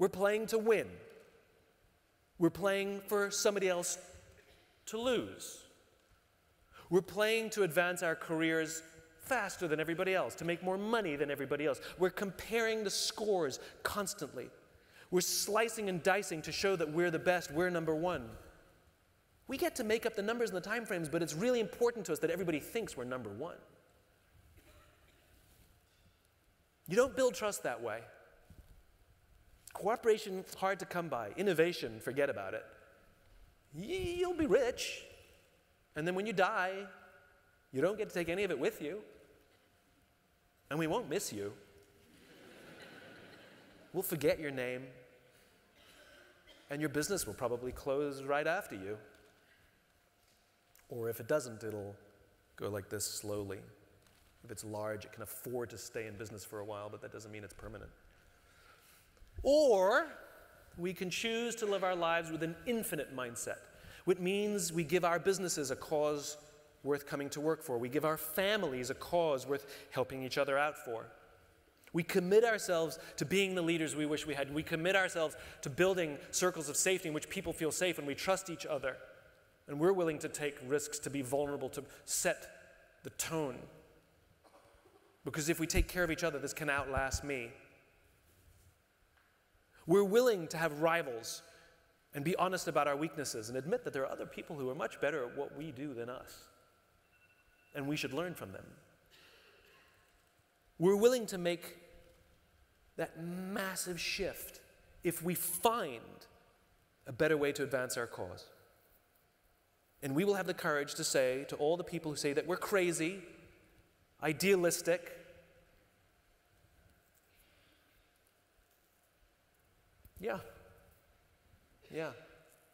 we're playing to win. We're playing for somebody else to lose. We're playing to advance our careers faster than everybody else, to make more money than everybody else. We're comparing the scores constantly. We're slicing and dicing to show that we're the best, we're number one. We get to make up the numbers and the time frames, but it's really important to us that everybody thinks we're number one. You don't build trust that way. Cooperation, hard to come by. Innovation, forget about it. You'll be rich, and then when you die, you don't get to take any of it with you, and we won't miss you. We'll forget your name, and your business will probably close right after you. Or if it doesn't, it'll go like this slowly. If it's large, it can afford to stay in business for a while, but that doesn't mean it's permanent. Or we can choose to live our lives with an infinite mindset, which means we give our businesses a cause worth coming to work for. We give our families a cause worth helping each other out for. We commit ourselves to being the leaders we wish we had. We commit ourselves to building circles of safety in which people feel safe and we trust each other. And we're willing to take risks, to be vulnerable, to set the tone. Because if we take care of each other, this can outlast me. We're willing to have rivals and be honest about our weaknesses and admit that there are other people who are much better at what we do than us. And we should learn from them. We're willing to make that massive shift if we find a better way to advance our cause. And we will have the courage to say to all the people who say that we're crazy, idealistic, yeah,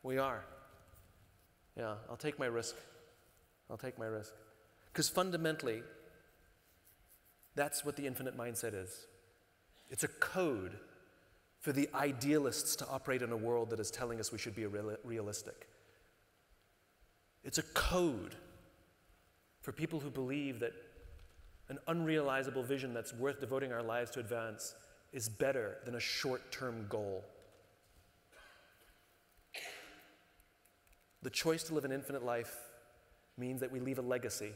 we are. Yeah, I'll take my risk. I'll take my risk. Because fundamentally, that's what the infinite mindset is. It's a code for the idealists to operate in a world that is telling us we should be realistic. It's a code for people who believe that an unrealizable vision that's worth devoting our lives to advance is better than a short-term goal. The choice to live an infinite life means that we leave a legacy.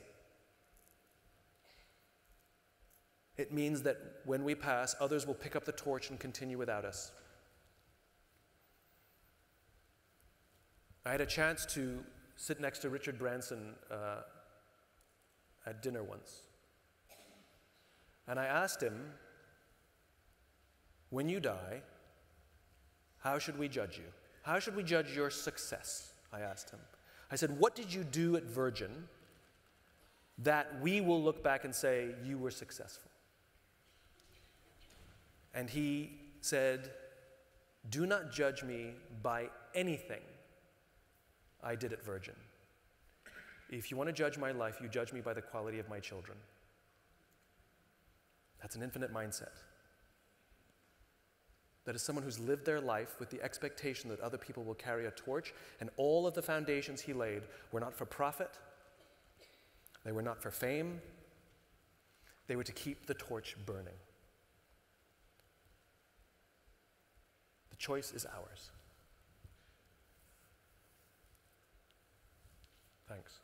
It means that when we pass, others will pick up the torch and continue without us. I had a chance to sit next to Richard Branson at dinner once. And I asked him, when you die, how should we judge you? How should we judge your success? I asked him. I said, what did you do at Virgin that we will look back and say you were successful? And he said, do not judge me by anything I did at Virgin. If you want to judge my life, you judge me by the quality of my children. That's an infinite mindset. That is someone who's lived their life with the expectation that other people will carry a torch, and all of the foundations he laid were not for profit, they were not for fame, they were to keep the torch burning. The choice is ours. Thanks.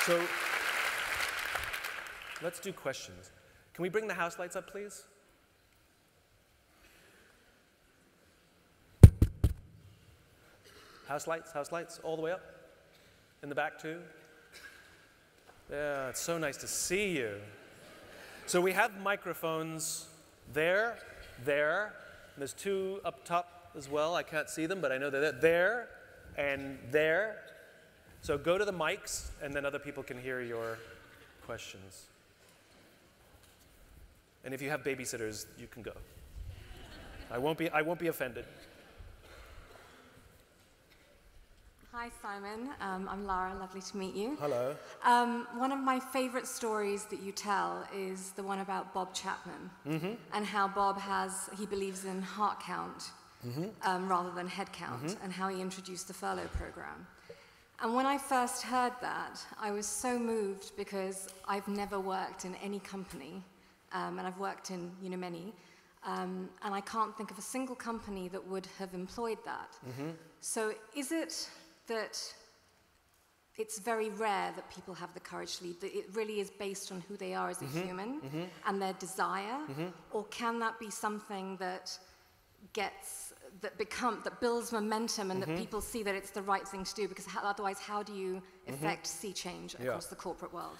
So let's do questions. Can we bring the house lights up, please? House lights, all the way up. in the back too? Yeah, it's so nice to see you. So we have microphones there, and there's two up top as well. I can't see them, but I know they're there and there. So go to the mics, and then other people can hear your questions. And if you have babysitters, you can go. I won't be offended. Hi, Simon. I'm Lara. Lovely to meet you. Hello. One of my favorite stories that you tell is the one about Bob Chapman and how Bob he believes in heart count rather than head count, and how he introduced the furlough program. And when I first heard that, I was so moved because I've never worked in any company, and I've worked in many, and I can't think of a single company that would have employed that. So is it that it's very rare that people have the courage to lead, that it really is based on who they are as a human and their desire, or can that be something that builds momentum and that people see that it's the right thing to do? Because otherwise, how do you effect sea change across the corporate world?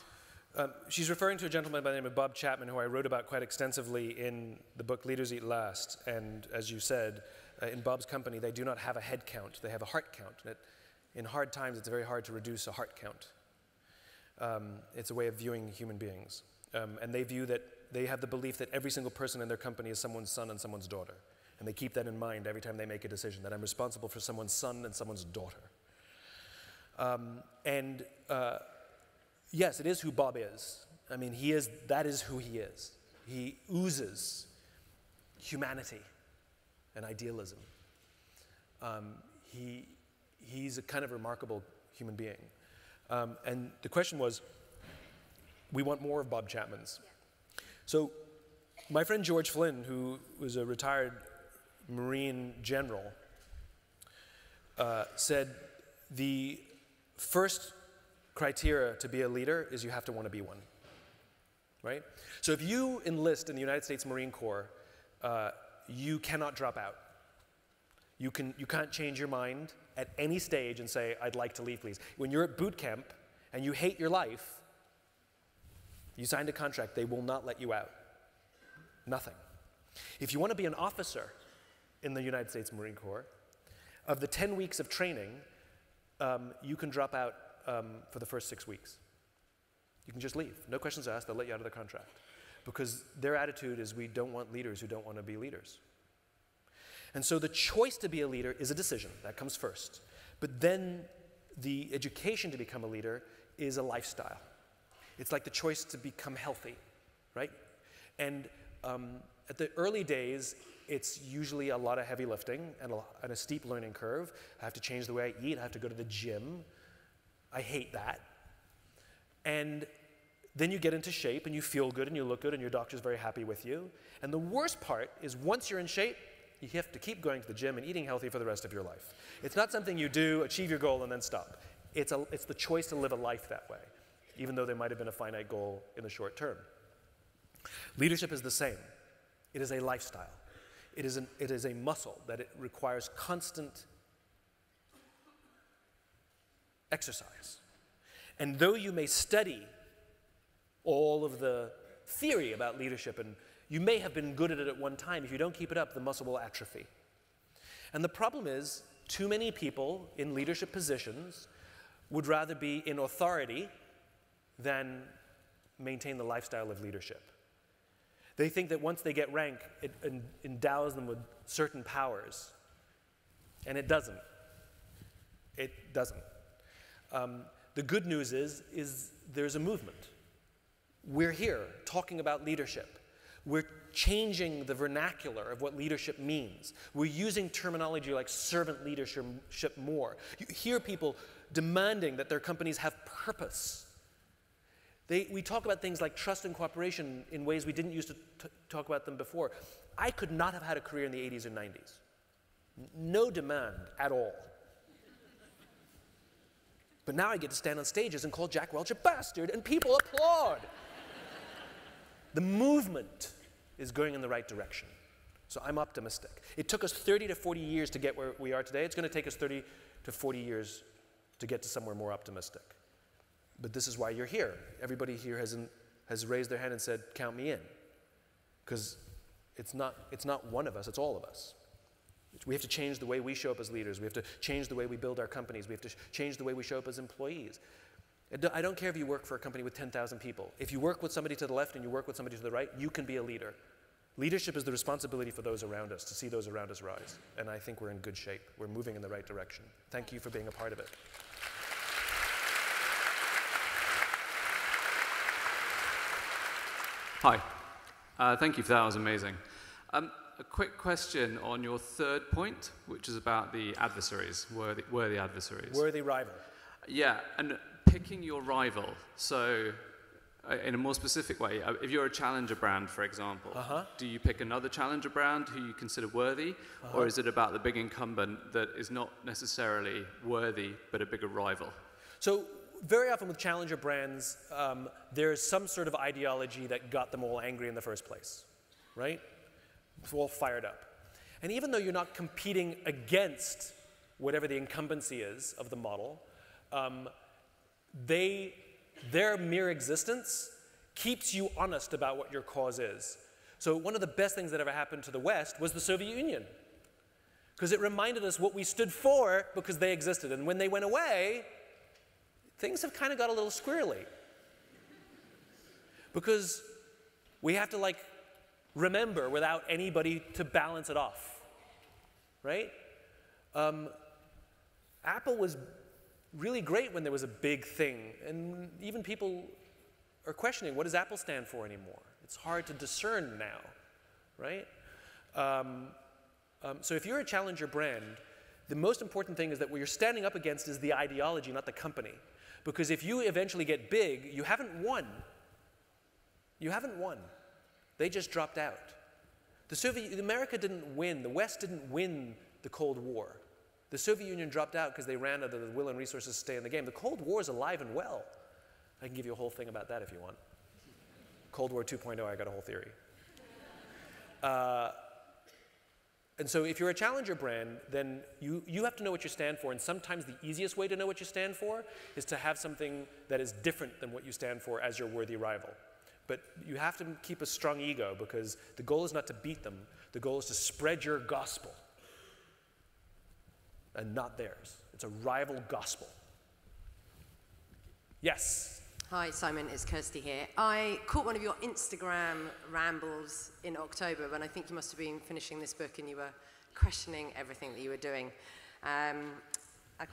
She's referring to a gentleman by the name of Bob Chapman, who I wrote about quite extensively in the book Leaders Eat Last. And as you said, in Bob's company, they do not have a head count, they have a heart count. And in hard times, it's very hard to reduce a heart count. It's a way of viewing human beings. And they have the belief that every single person in their company is someone's son and someone's daughter. And they keep that in mind every time they make a decision, that I'm responsible for someone's son and someone's daughter. Yes, it is who Bob is. I mean, that is who he is. He oozes humanity and idealism. He's a kind of remarkable human being. And the question was, we want more of Bob Chapman's. Yeah. So my friend George Flynn, who was a retired Marine general, said the first criteria to be a leader is you have to want to be one, right? So if you enlist in the United States Marine Corps, you cannot drop out. You can't change your mind at any stage and say, I'd like to leave, please. When you're at boot camp and you hate your life, you signed a contract, they will not let you out. Nothing. If you want to be an officer in the United States Marine Corps, of the 10 weeks of training, you can drop out for the first 6 weeks. You can just leave. No questions asked, they'll let you out of the contract. Because their attitude is, we don't want leaders who don't want to be leaders. And so the choice to be a leader is a decision. That comes first. But then the education to become a leader is a lifestyle. It's like the choice to become healthy, right? And at the early days, it's usually a lot of heavy lifting and a steep learning curve. I have to change the way I eat. I have to go to the gym. I hate that. And then you get into shape and you feel good and you look good and your doctor's very happy with you. And the worst part is once you're in shape, you have to keep going to the gym and eating healthy for the rest of your life. It's not something you do, achieve your goal, and then stop. It's the choice to live a life that way, even though there might have been a finite goal in the short term. Leadership is the same. It is a lifestyle. It is a muscle that it requires constant exercise. And though you may study all of the theory about leadership, and you may have been good at it at one time, if you don't keep it up, the muscle will atrophy. And the problem is, too many people in leadership positions would rather be in authority than maintain the lifestyle of leadership. They think that once they get rank, it endows them with certain powers. And it doesn't. It doesn't. The good news is there's a movement. We're here talking about leadership. We're changing the vernacular of what leadership means. We're using terminology like servant leadership more. You hear people demanding that their companies have purpose. We talk about things like trust and cooperation in ways we didn't used to talk about them before. I could not have had a career in the 80s and 90s. No demand at all. But now I get to stand on stages and call Jack Welch a bastard, and people applaud. The movement is going in the right direction. So I'm optimistic. It took us 30 to 40 years to get where we are today. It's going to take us 30 to 40 years to get to somewhere more optimistic. But this is why you're here. Everybody here has raised their hand and said, count me in. Because it's not one of us, it's all of us. We have to change the way we show up as leaders. We have to change the way we build our companies. We have to change the way we show up as employees. I don't care if you work for a company with 10,000 people. If you work with somebody to the left and you work with somebody to the right, you can be a leader. Leadership is the responsibility for those around us, to see those around us rise. And I think we're in good shape. We're moving in the right direction. Thank you for being a part of it. Hi. Thank you for that. That was amazing. A quick question on your third point, which is about the adversaries, worthy adversaries. Worthy rival. Yeah, and picking your rival. So, in a more specific way, if you're a challenger brand, for example, do you pick another challenger brand who you consider worthy, or is it about the big incumbent that is not necessarily worthy, but a bigger rival? So, very often with challenger brands, there's some sort of ideology that got them all angry in the first place, right? It's all fired up. And even though you're not competing against whatever the incumbency is of the model, their mere existence keeps you honest about what your cause is. So one of the best things that ever happened to the West was the Soviet Union, because it reminded us what we stood for because they existed. And when they went away, things have kind of got a little squirrely. Because we have to remember without anybody to balance it off, right? Apple was really great when there was a big thing, and even people are questioning, what does Apple stand for anymore? It's hard to discern now, right? So if you're a challenger brand, the most important thing is that what you're standing up against is the ideology, not the company. Because if you eventually get big, you haven't won. You haven't won. They just dropped out. America didn't win, the West didn't win the Cold War. The Soviet Union dropped out because they ran out of the will and resources to stay in the game. The Cold War is alive and well. I can give you a whole thing about that if you want. Cold War 2.0, I got a whole theory. And so if you're a challenger brand, then you have to know what you stand for, and sometimes the easiest way to know what you stand for is to have something that is different than what you stand for as your worthy rival. But you have to keep a strong ego, because the goal is not to beat them. The goal is to spread your gospel, and not theirs. It's a rival gospel. Yes? Hi, Simon, it's Kirsty here. I caught one of your Instagram rambles in October when I think you must have been finishing this book and you were questioning everything that you were doing. I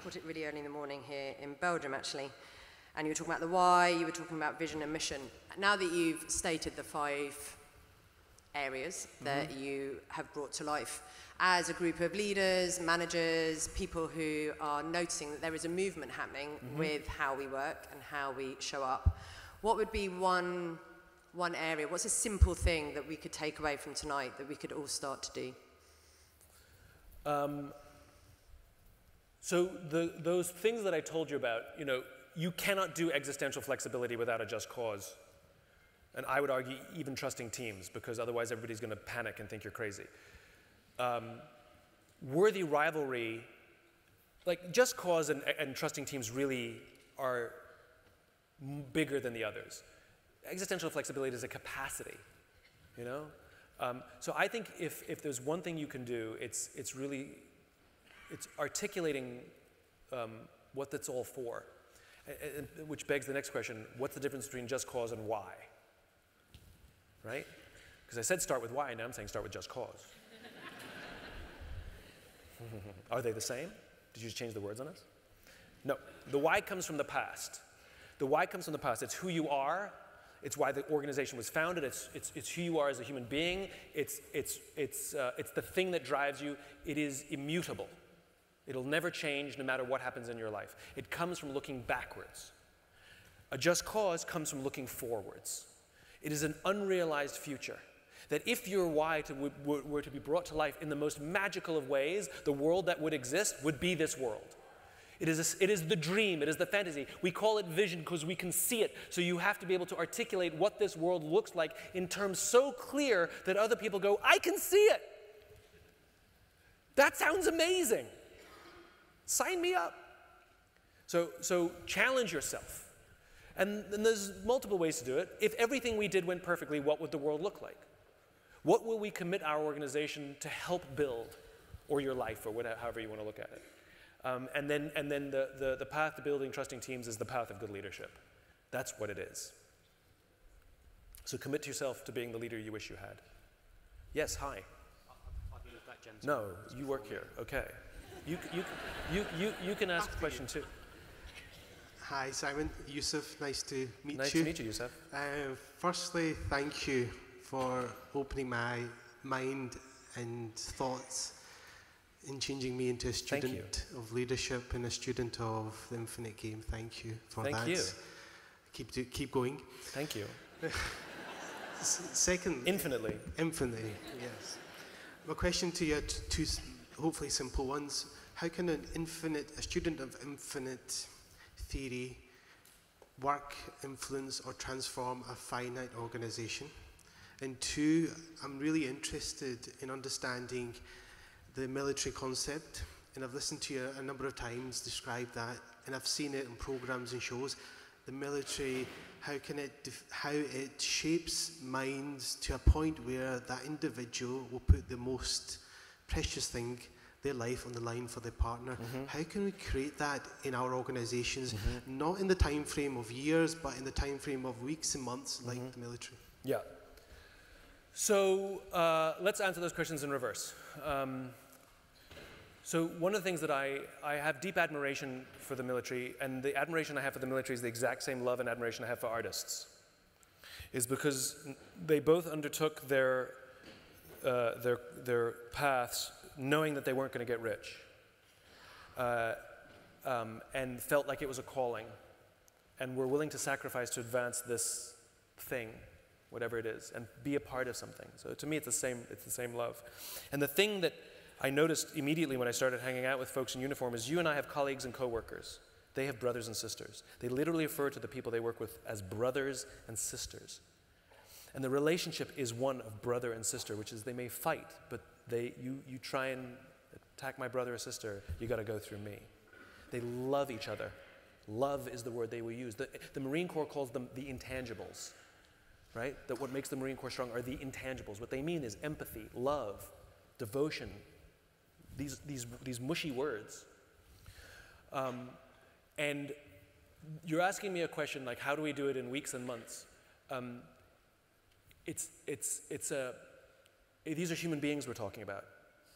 caught it really early in the morning here in Belgium, actually. And you were talking about the why, you were talking about vision and mission. Now that you've stated the 5 areas that you have brought to life, as a group of leaders, managers, people who are noticing that there is a movement happening with how we work and how we show up, what would be one area, what's a simple thing that we could take away from tonight that we could all start to do? So those things that I told you about, you cannot do existential flexibility without a just cause. And I would argue even trusting teams, because otherwise everybody's going to panic and think you're crazy. Worthy rivalry, just cause and trusting teams really are bigger than the others. Existential flexibility is a capacity, So I think if there's one thing you can do, it's articulating what that's all for, which begs the next question: what's the difference between just cause and why? Right? Because I said start with why, now I'm saying start with just cause. Are they the same? Did you just change the words on us? No. The why comes from the past. The why comes from the past. It's who you are. It's why the organization was founded. It's who you are as a human being. It's the thing that drives you. It is immutable. It'll never change no matter what happens in your life. It comes from looking backwards. A just cause comes from looking forwards. It is an unrealized future. That if your why were to be brought to life in the most magical of ways, the world that would exist would be this world. It is the dream, it is the fantasy. We call it vision because we can see it. So you have to be able to articulate what this world looks like in terms so clear that other people go, I can see it. That sounds amazing. Sign me up. So challenge yourself. And there's multiple ways to do it. If everything we did went perfectly, what would the world look like? What will we commit our organization to help build, or your life, or whatever, however you want to look at it? And then the path to building trusting teams is the path of good leadership. That's what it is. So commit yourself to being the leader you wish you had. Yes, hi. No, you work here. Okay. You can ask a question too. Hi, Simon. Yusuf, nice to meet you. Nice to meet you, Yusuf. Firstly, thank you for opening my mind and thoughts in changing me into a student of leadership and a student of the Infinite Game. Thank you for that. Thank you. Keep going. Thank you. Second. Infinitely. Infinitely, yes. My question to you are two hopefully simple ones. How can a student of infinite theory work, influence, or transform a finite organization? And two, I'm really interested in understanding the military concept, and I've listened to you a number of times describe that, and I've seen it in programs and shows. The military, how it shapes minds to a point where that individual will put the most precious thing, their life, on the line for their partner. Mm-hmm. How can we create that in our organizations, not in the time frame of years, but in the time frame of weeks and months, like the military? Yeah. So let's answer those questions in reverse. So one of the things that I have deep admiration for the military, and the admiration I have for the military is the exact same love and admiration I have for artists, is because they both undertook their paths knowing that they weren't going to get rich, and felt like it was a calling, and were willing to sacrifice to advance this thing, whatever it is, and be a part of something. So to me, it's the same love. And the thing that I noticed immediately when I started hanging out with folks in uniform is you and I have colleagues and coworkers. They have brothers and sisters. They literally refer to the people they work with as brothers and sisters. And the relationship is one of brother and sister, which is they may fight, but you try and attack my brother or sister, you got to go through me. They love each other. Love is the word they will use. The Marine Corps calls them the intangibles, right? That what makes the Marine Corps strong are the intangibles. What they mean is empathy, love, devotion, these mushy words. And you're asking me a question like, how do we do it in weeks and months? These are human beings we're talking about,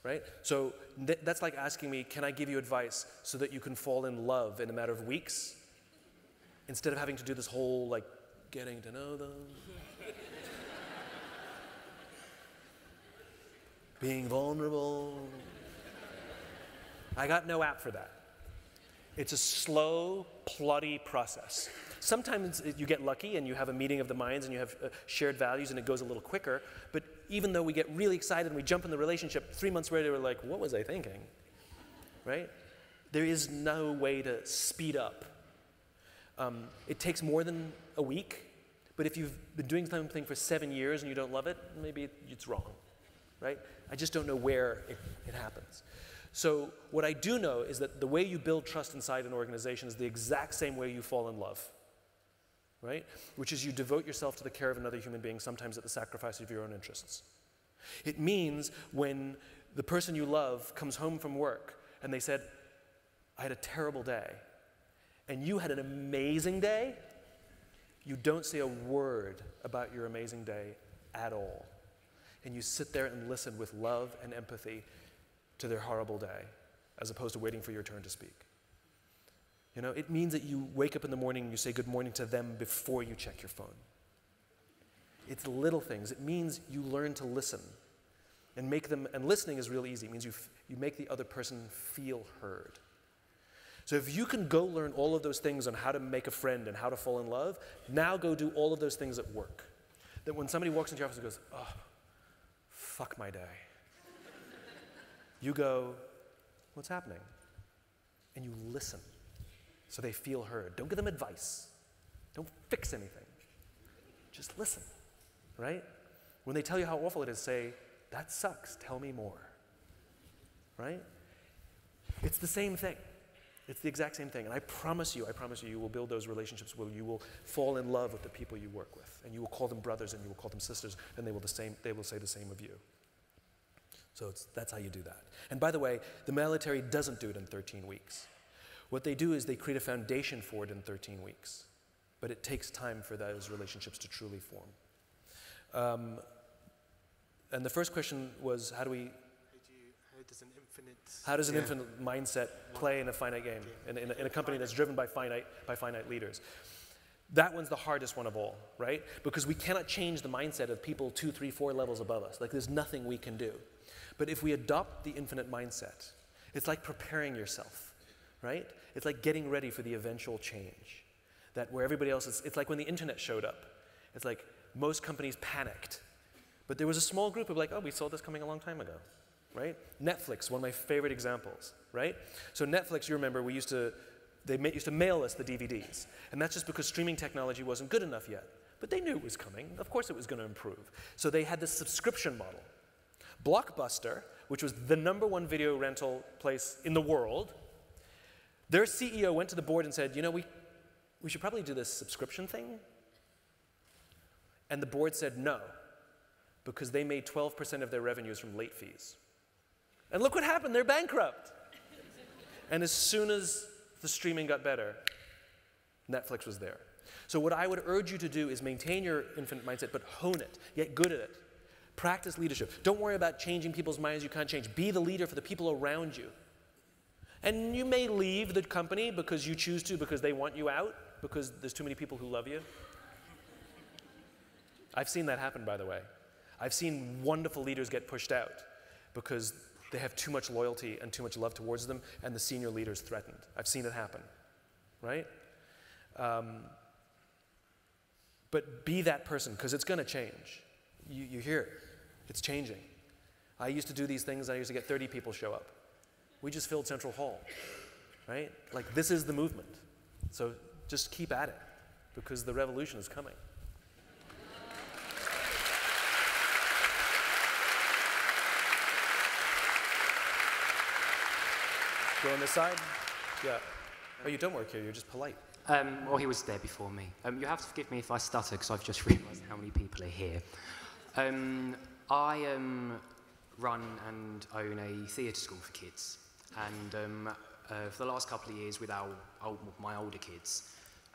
right? So that's like asking me, can I give you advice so that you can fall in love in a matter of weeks, instead of having to do this whole like getting to know them, being vulnerable. I got no app for that. It's a slow, ploddy process. Sometimes you get lucky and you have a meeting of the minds and you have shared values and it goes a little quicker, but even though we get really excited and we jump in the relationship, 3 months later we're like, what was I thinking? Right? There is no way to speed up. It takes more than a week, but if you've been doing something for 7 years and you don't love it, maybe it's wrong, right? I just don't know where it happens. So what I do know is that the way you build trust inside an organization is the exact same way you fall in love, right? Which is you devote yourself to the care of another human being, sometimes at the sacrifice of your own interests. It means when the person you love comes home from work and they said, I had a terrible day, and you had an amazing day, you don't say a word about your amazing day at all. And you sit there and listen with love and empathy to their horrible day, as opposed to waiting for your turn to speak. You know, it means that you wake up in the morning and you say good morning to them before you check your phone. It's little things. It means you learn to listen and make them, and listening is real easy. It means you make the other person feel heard. So if you can go learn all of those things on how to make a friend and how to fall in love, now go do all of those things at work. That when somebody walks into your office and goes, oh, fuck my day. You go, what's happening? And you listen so they feel heard. Don't give them advice. Don't fix anything. Just listen, right? When they tell you how awful it is, say, that sucks, tell me more, right? It's the same thing. It's the exact same thing. And I promise you, you will build those relationships where you will fall in love with the people you work with. And you will call them brothers and you will call them sisters, and they will say the same of you. So that's how you do that. And by the way, the military doesn't do it in 13 weeks. What they do is they create a foundation for it in 13 weeks. But it takes time for those relationships to truly form. And the first question was, how does an infinite mindset play in a finite game, in a company that's driven by finite leaders? That one's the hardest one of all, right? Because we cannot change the mindset of people 2, 3, 4 levels above us. Like, there's nothing we can do. But if we adopt the infinite mindset, it's like preparing yourself, right? It's like getting ready for the eventual change. That where everybody else is, it's like when the internet showed up. It's like most companies panicked. But there was a small group of like, oh, we saw this coming a long time ago, right? Netflix, one of my favorite examples, right? So Netflix, you remember, they used to mail us the DVDs. And that's just because streaming technology wasn't good enough yet. But they knew it was coming. Of course it was going to improve. So they had this subscription model. Blockbuster, which was the #1 video rental place in the world, their CEO went to the board and said, you know, we should probably do this subscription thing. And the board said no, because they made 12% of their revenues from late fees. And look what happened, they're bankrupt. And as soon as the streaming got better, Netflix was there. So what I would urge you to do is maintain your infinite mindset, but hone it, get good at it. Practice leadership. Don't worry about changing people's minds you can't change. Be the leader for the people around you. And you may leave the company because you choose to, because they want you out, because there's too many people who love you. I've seen that happen, by the way. I've seen wonderful leaders get pushed out because they have too much loyalty and too much love towards them, and the senior leader's threatened. I've seen it happen, right? But be that person, because it's going to change. You hear it. It's changing. I used to do these things, I used to get 30 people show up. We just filled Central Hall, right? Like, this is the movement. So just keep at it, because the revolution is coming. Go on this side? Yeah. Oh, you don't work here, you're just polite. Well, he was there before me. You have to forgive me if I stutter, because I've just realised how many people are here. I run and own a theatre school for kids. And for the last couple of years with my older kids,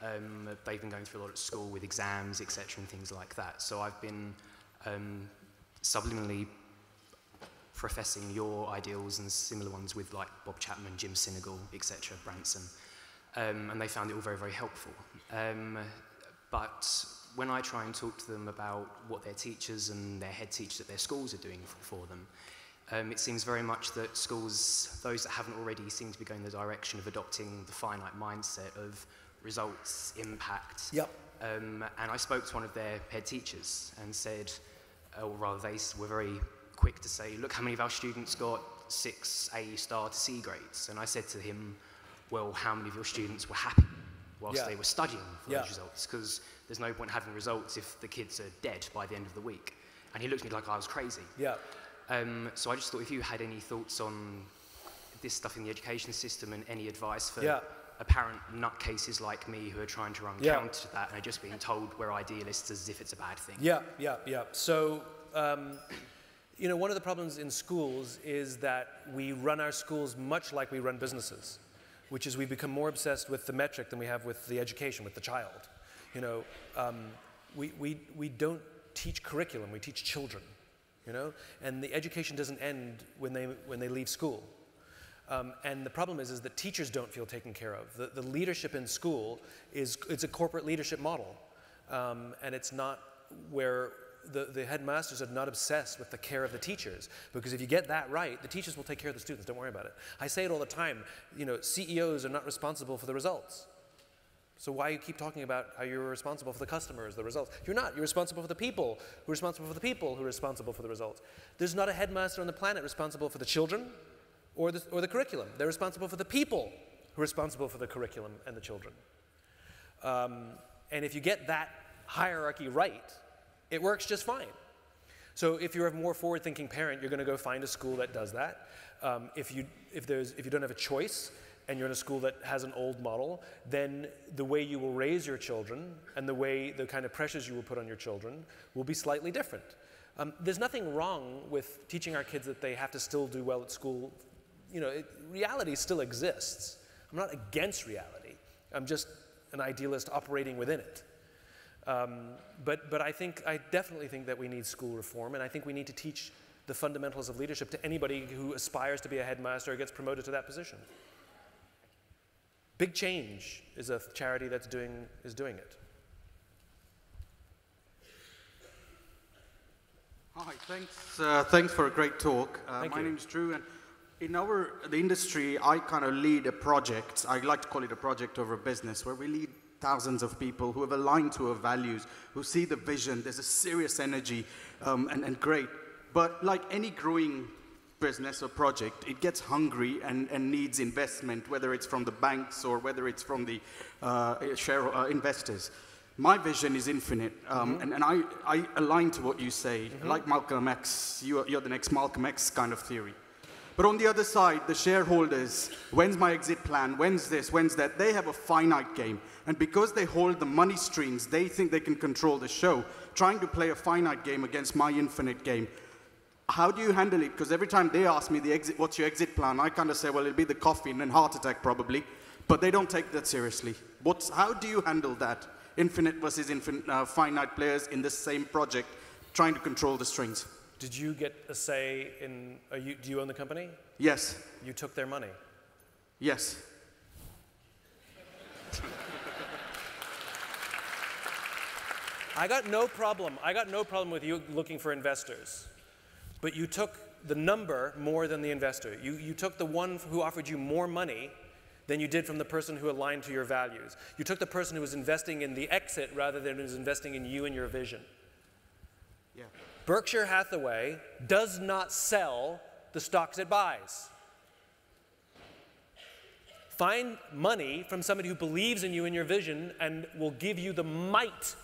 they've been going through a lot at school with exams, etc., and things like that. So I've been subliminally professing your ideals and similar ones with like Bob Chapman, Jim Sinegal, etc., Branson. And they found it all very, very helpful. But when I try and talk to them about what their teachers and their head teachers at their schools are doing for them, it seems very much that schools, those that haven't already, seem to be going in the direction of adopting the finite mindset of results, impact. Yep. And I spoke to one of their head teachers and said, or rather they were very quick to say, look how many of our students got 6 A star to C grades. And I said to him, well, how many of your students were happy whilst they were studying for those results? Because there's no point having results if the kids are dead by the end of the week. And he looked at me like I was crazy. Yeah. So I just thought if you had any thoughts on this stuff in the education system and any advice for apparent nutcases like me who are trying to run counter to that and are just being told we're idealists as if it's a bad thing. Yeah. So, you know, one of the problems in schools is that we run our schools much like we run businesses, which is we become more obsessed with the metric than we have with the education, with the child. You know, we don't teach curriculum, we teach children, you know? And the education doesn't end when they leave school. And the problem is that teachers don't feel taken care of. The leadership in school it's a corporate leadership model. And it's not where the headmasters are not obsessed with the care of the teachers, because if you get that right, the teachers will take care of the students, don't worry about it. I say it all the time, you know, CEOs are not responsible for the results. So why you keep talking about how you're responsible for the customers, the results? You're not, you're responsible for the people, who are responsible for the people who are responsible for the results. There's not a headmaster on the planet responsible for the children or the curriculum. They're responsible for the people who are responsible for the curriculum and the children. And if you get that hierarchy right, it works just fine. So if you're a more forward-thinking parent, you're going to go find a school that does that. If you don't have a choice, and you're in a school that has an old model, then the way you will raise your children and the kind of pressures you will put on your children will be slightly different. There's nothing wrong with teaching our kids that they have to still do well at school. You know, reality still exists. I'm not against reality. I'm just an idealist operating within it. But I definitely think that we need school reform, and I think we need to teach the fundamentals of leadership to anybody who aspires to be a headmaster or gets promoted to that position. Big Change is a charity that's is doing it. Hi, thanks for a great talk. Thank my you. name is Drew, and in the industry, I kind of lead a project. I like to call it a project over a business, where we lead thousands of people who have aligned to our values, who see the vision. There's a serious energy, and great. But like any growing business or project, it gets hungry and needs investment, whether it's from the banks or whether it's from the investors. My vision is infinite, and I align to what you say. Like Malcolm X, you're the next Malcolm X kind of theory. But on the other side, the shareholders, when's my exit plan, when's this, when's that, they have a finite game. And because they hold the money streams, they think they can control the show, trying to play a finite game against my infinite game. How do you handle it? Because every time they ask me what's your exit plan, I kind of say, well, it'll be the coffin and heart attack probably. But they don't take that seriously. How do you handle that? Infinite versus finite players in the same project, trying to control the strings. Did you get a say in, do you own the company? Yes. You took their money? Yes. I got no problem with you looking for investors. But you took the number more than the investor. You took the one who offered you more money than you did from the person who aligned to your values. You took the person who was investing in the exit rather than who was investing in you and your vision. Yeah. Berkshire Hathaway does not sell the stocks it buys. Find money from somebody who believes in you and your vision and will give you the might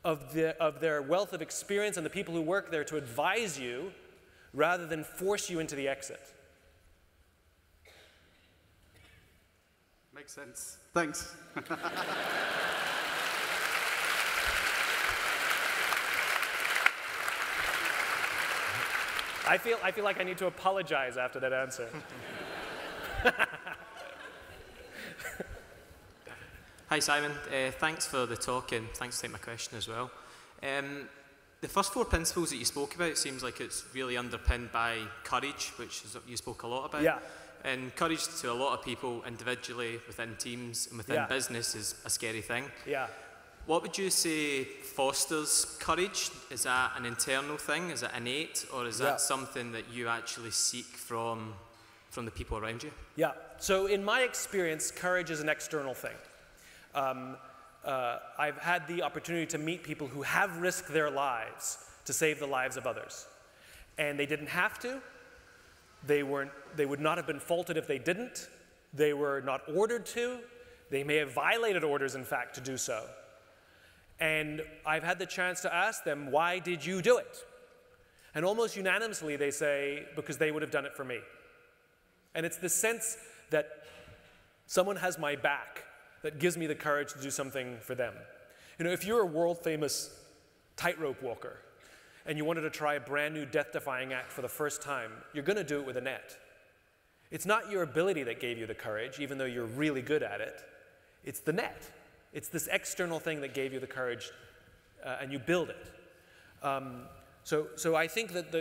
of their wealth of experience and the people who work there to advise you rather than force you into the exit. Makes sense. Thanks. I feel like I need to apologize after that answer. Hi Simon, thanks for the talk and thanks for taking my question as well. The first 4 principles that you spoke about seems like it's really underpinned by courage, which is, you spoke a lot about. Yeah. And courage to a lot of people individually, within teams and within business is a scary thing. Yeah. What would you say fosters courage? Is that an internal thing? Is it innate? Or is that something that you actually seek from the people around you? Yeah. So in my experience, courage is an external thing. I've had the opportunity to meet people who have risked their lives to save the lives of others. And they didn't have to. They would not have been faulted if they didn't. They were not ordered to. They may have violated orders, in fact, to do so. And I've had the chance to ask them, why did you do it? And almost unanimously they say, because they would have done it for me. And it's the sense that someone has my back that gives me the courage to do something for them. You know, if you're a world-famous tightrope walker and you wanted to try a brand new death-defying act for the first time, you're going to do it with a net. It's not your ability that gave you the courage, even though you're really good at it. It's the net. It's this external thing that gave you the courage, and you build it. So I think that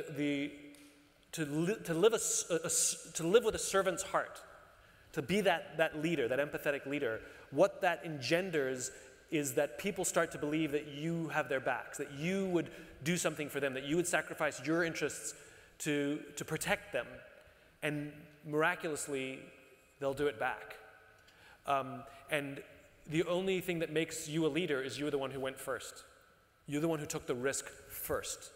to live with a servant's heart, to be that leader, that empathetic leader, what that engenders is that people start to believe that you have their backs, that you would do something for them, that you would sacrifice your interests to protect them, and miraculously, they'll do it back. And the only thing that makes you a leader is you're the one who went first. You're the one who took the risk first,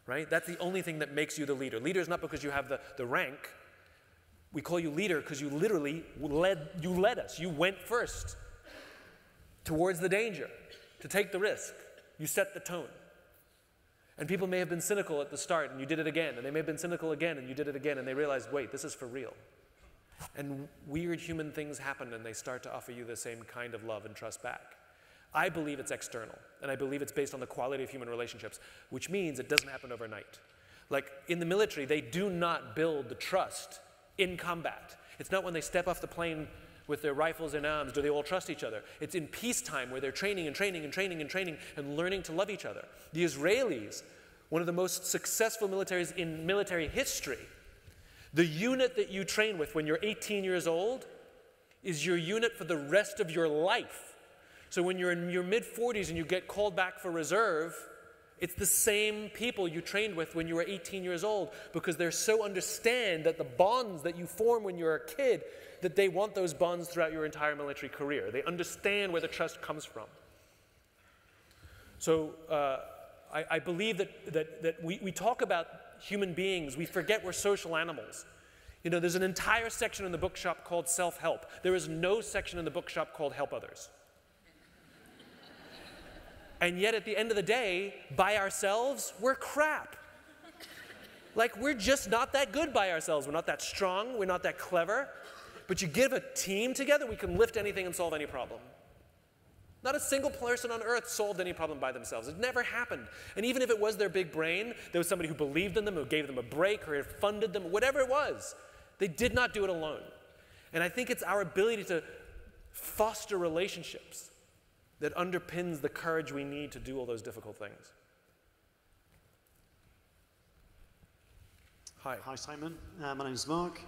right? That's the only thing that makes you the leader. Leader is not because you have the rank. We call you leader because you literally led us. You went first towards the danger, to take the risk. You set the tone. And people may have been cynical at the start and you did it again, and they may have been cynical again and you did it again, and they realized, wait, this is for real. And weird human things happen and they start to offer you the same kind of love and trust back. I believe it's external, and I believe it's based on the quality of human relationships, which means it doesn't happen overnight. Like in the military, they do not build the trust in combat. It's not when they step off the plane with their rifles in arms do they all trust each other. It's in peacetime where they're training and training and training and training and learning to love each other. The Israelis, one of the most successful militaries in military history, the unit that you train with when you're 18 years old is your unit for the rest of your life. So when you're in your mid-40s and you get called back for reserve, it's the same people you trained with when you were 18 years old, because they so understand that the bonds that you form when you're a kid, that they want those bonds throughout your entire military career. They understand where the trust comes from. So I believe that we talk about human beings, we forget we're social animals. You know, there's an entire section in the bookshop called self-help. There is no section in the bookshop called help others. And yet at the end of the day, by ourselves, we're crap. Like, we're just not that good by ourselves. We're not that strong, we're not that clever. But you give a team together, we can lift anything and solve any problem. Not a single person on earth solved any problem by themselves. It never happened. And even if it was their big brain, there was somebody who believed in them, who gave them a break, or funded them, whatever it was. They did not do it alone. And I think it's our ability to foster relationships that underpins the courage we need to do all those difficult things. Hi. Hi, Simon. My name's Mark.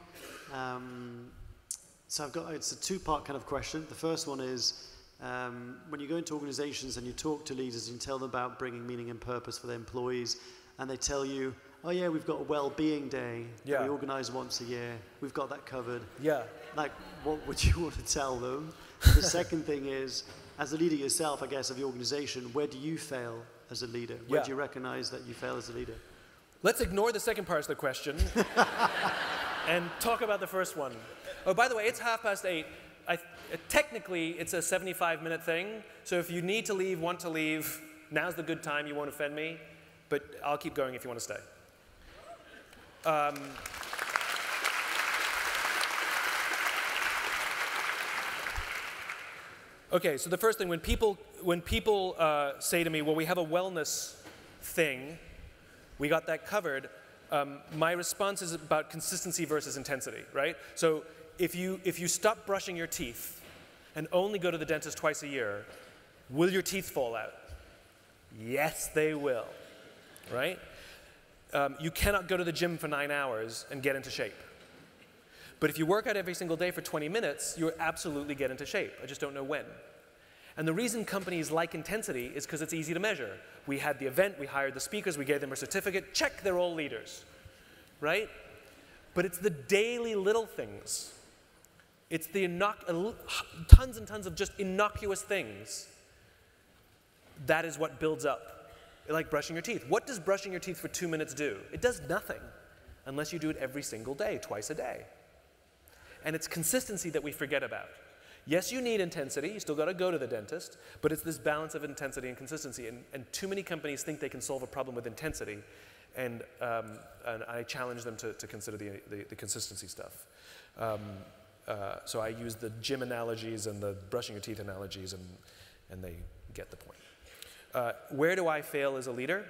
So it's a two-part kind of question. The first one is, when you go into organizations and you talk to leaders and you tell them about bringing meaning and purpose for their employees, and they tell you, oh yeah, we've got a well-being day that we organize once a year. We've got that covered. Yeah. Like, what would you want to tell them? The second thing is, as a leader yourself, I guess, of the organization, where do you fail as a leader? Where do you recognize that you fail as a leader? Let's ignore the second part of the question and talk about the first one. Oh, by the way, it's 8:30. Technically, it's a 75-minute thing. So if you need to leave, want to leave, now's the good time. You won't offend me. But I'll keep going if you want to stay. Okay, so the first thing, when people say to me, well, we have a wellness thing, we got that covered, my response is about consistency versus intensity, right? So if you stop brushing your teeth and only go to the dentist twice a year, will your teeth fall out? Yes, they will, right? You cannot go to the gym for 9 hours and get into shape. But if you work out every single day for 20 minutes, you'll absolutely get into shape. I just don't know when. And the reason companies like intensity is because it's easy to measure. We had the event, we hired the speakers, we gave them a certificate, check, they're all leaders, right? But it's the daily little things. It's the tons and tons of just innocuous things. That is what builds up. Like brushing your teeth. What does brushing your teeth for 2 minutes do? It does nothing unless you do it every single day, twice a day. And it's consistency that we forget about. Yes, you need intensity. You still got to go to the dentist. But it's this balance of intensity and consistency. And too many companies think they can solve a problem with intensity. And I challenge them to consider the consistency stuff. So I use the gym analogies and the brushing your teeth analogies, and they get the point. Where do I fail as a leader?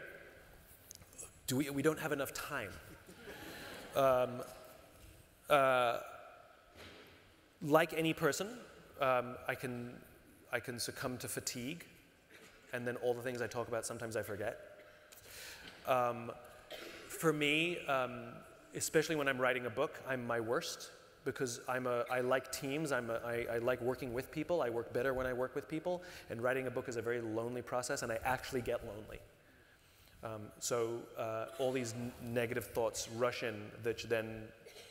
We don't have enough time. Like any person, I can succumb to fatigue, and then all the things I talk about, sometimes I forget. For me, especially when I'm writing a book, I'm my worst, because I like teams, I like working with people, I work better when I work with people, and writing a book is a very lonely process, and I actually get lonely. So all these negative thoughts rush in that then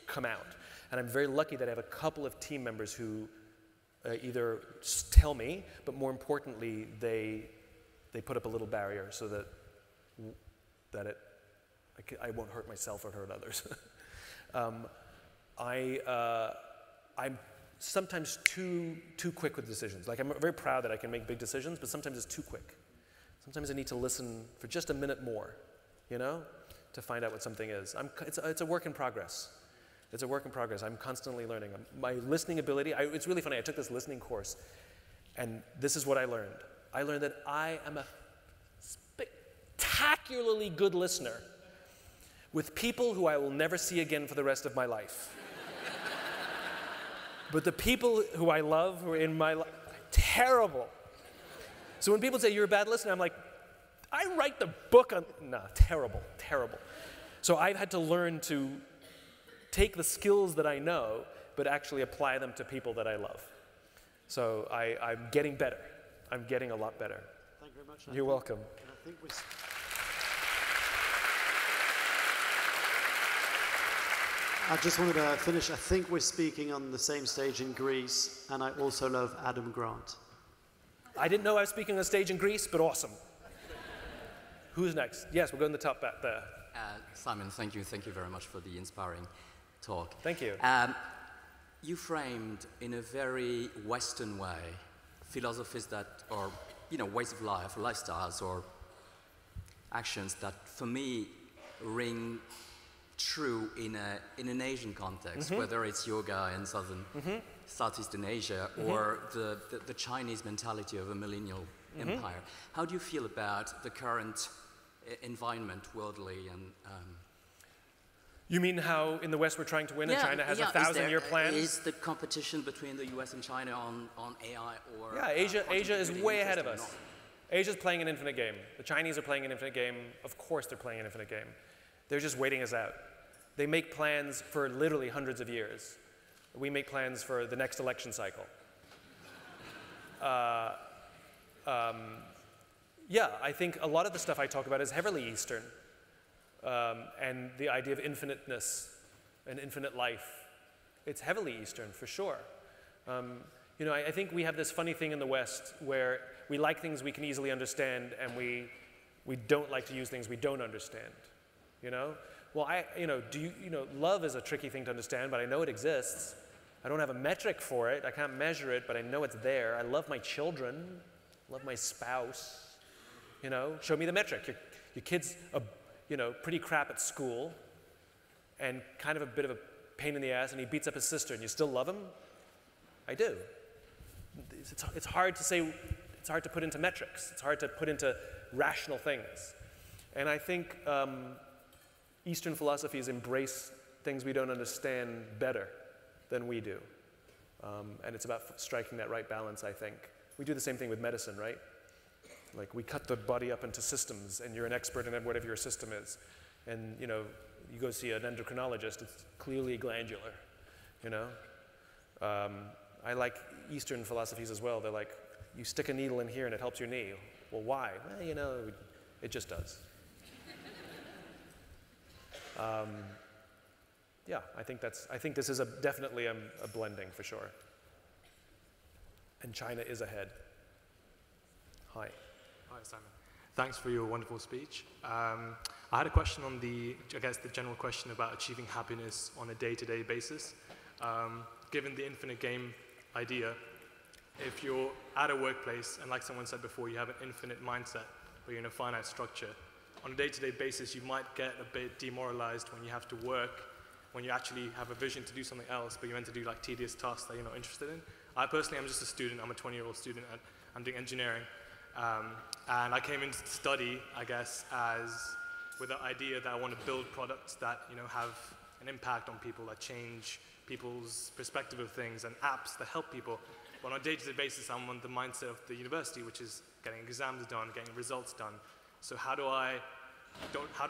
come out. And I'm very lucky that I have a couple of team members who either tell me, but more importantly, they put up a little barrier so that I won't hurt myself or hurt others. I'm sometimes too quick with decisions. Like, I'm very proud that I can make big decisions, but sometimes it's too quick. Sometimes I need to listen for just a minute more, you know, to find out what something is. It's a work in progress. It's a work in progress. I'm constantly learning. My listening ability, it's really funny. I took this listening course, and this is what I learned. I learned that I am a spectacularly good listener with people who I will never see again for the rest of my life. But the people who I love, who are in my life, terrible. So when people say, you're a bad listener, I'm like, I write the book on, no, terrible, terrible. So I've had to learn to take the skills that I know, but actually apply them to people that I love. So I'm getting better. I'm getting a lot better. Thank you very much. You're welcome. I just wanted to finish. I think we're speaking on the same stage in Greece, and I also love Adam Grant. I didn't know I was speaking on stage in Greece, but awesome. Who's next? Yes, we'll go in the top back there. Simon, thank you. Thank you very much for the inspiring talk. Thank you. You framed in a very Western way philosophies that, or ways of life, or lifestyles, or actions that, for me, ring true in an Asian context, whether it's yoga in Southeastern Asia, or the Chinese mentality of a millennial empire. How do you feel about the current environment worldly and You mean how in the West we're trying to win and China has a 1,000-year plan? Is the competition between the US and China on AI or... Yeah, Asia is way ahead of us. Asia's playing an infinite game. The Chinese are playing an infinite game. Of course they're playing an infinite game. They're just waiting us out. They make plans for literally hundreds of years. We make plans for the next election cycle. Yeah, I think a lot of the stuff I talk about is heavily Eastern. And the idea of infiniteness and infinite life, it's heavily Eastern for sure. I think we have this funny thing in the West where we like things we can easily understand and we don't like to use things we don't understand, Well, love is a tricky thing to understand, but I know it exists. I don't have a metric for it. I can't measure it, but I know it's there. I love my children, love my spouse, Show me the metric. Your kid's pretty crap at school and kind of a bit of a pain in the ass and he beats up his sister and you still love him? I do. It's hard to say, it's hard to put into metrics. It's hard to put into rational things. And I think Eastern philosophies embrace things we don't understand better than we do. And it's about striking that right balance, I think. We do the same thing with medicine, right? Like we cut the body up into systems and you're an expert in whatever your system is. And you go see an endocrinologist, it's clearly glandular, I like Eastern philosophies as well. They're like, you stick a needle in here and it helps your knee. Well, why? Well, it just does. Yeah, I think this is definitely a blending for sure. And China is ahead. Hi. Hi, Simon. Thanks for your wonderful speech. I had a question on the general question about achieving happiness on a day-to-day basis. Given the infinite game idea, if you're at a workplace, and like someone said before, you have an infinite mindset, or you're in a finite structure, on a day-to-day basis, you might get a bit demoralized when you have to work, when you actually have a vision to do something else, but you're meant to do like tedious tasks that you're not interested in. I personally am just a student. I'm a 20-year-old student, and I'm doing engineering. And I came into study, I guess, with the idea that I want to build products that have an impact on people, that change people's perspective of things, and apps that help people. But on a day-to-day basis, I'm on the mindset of the university, which is getting exams done, getting results done. So how do I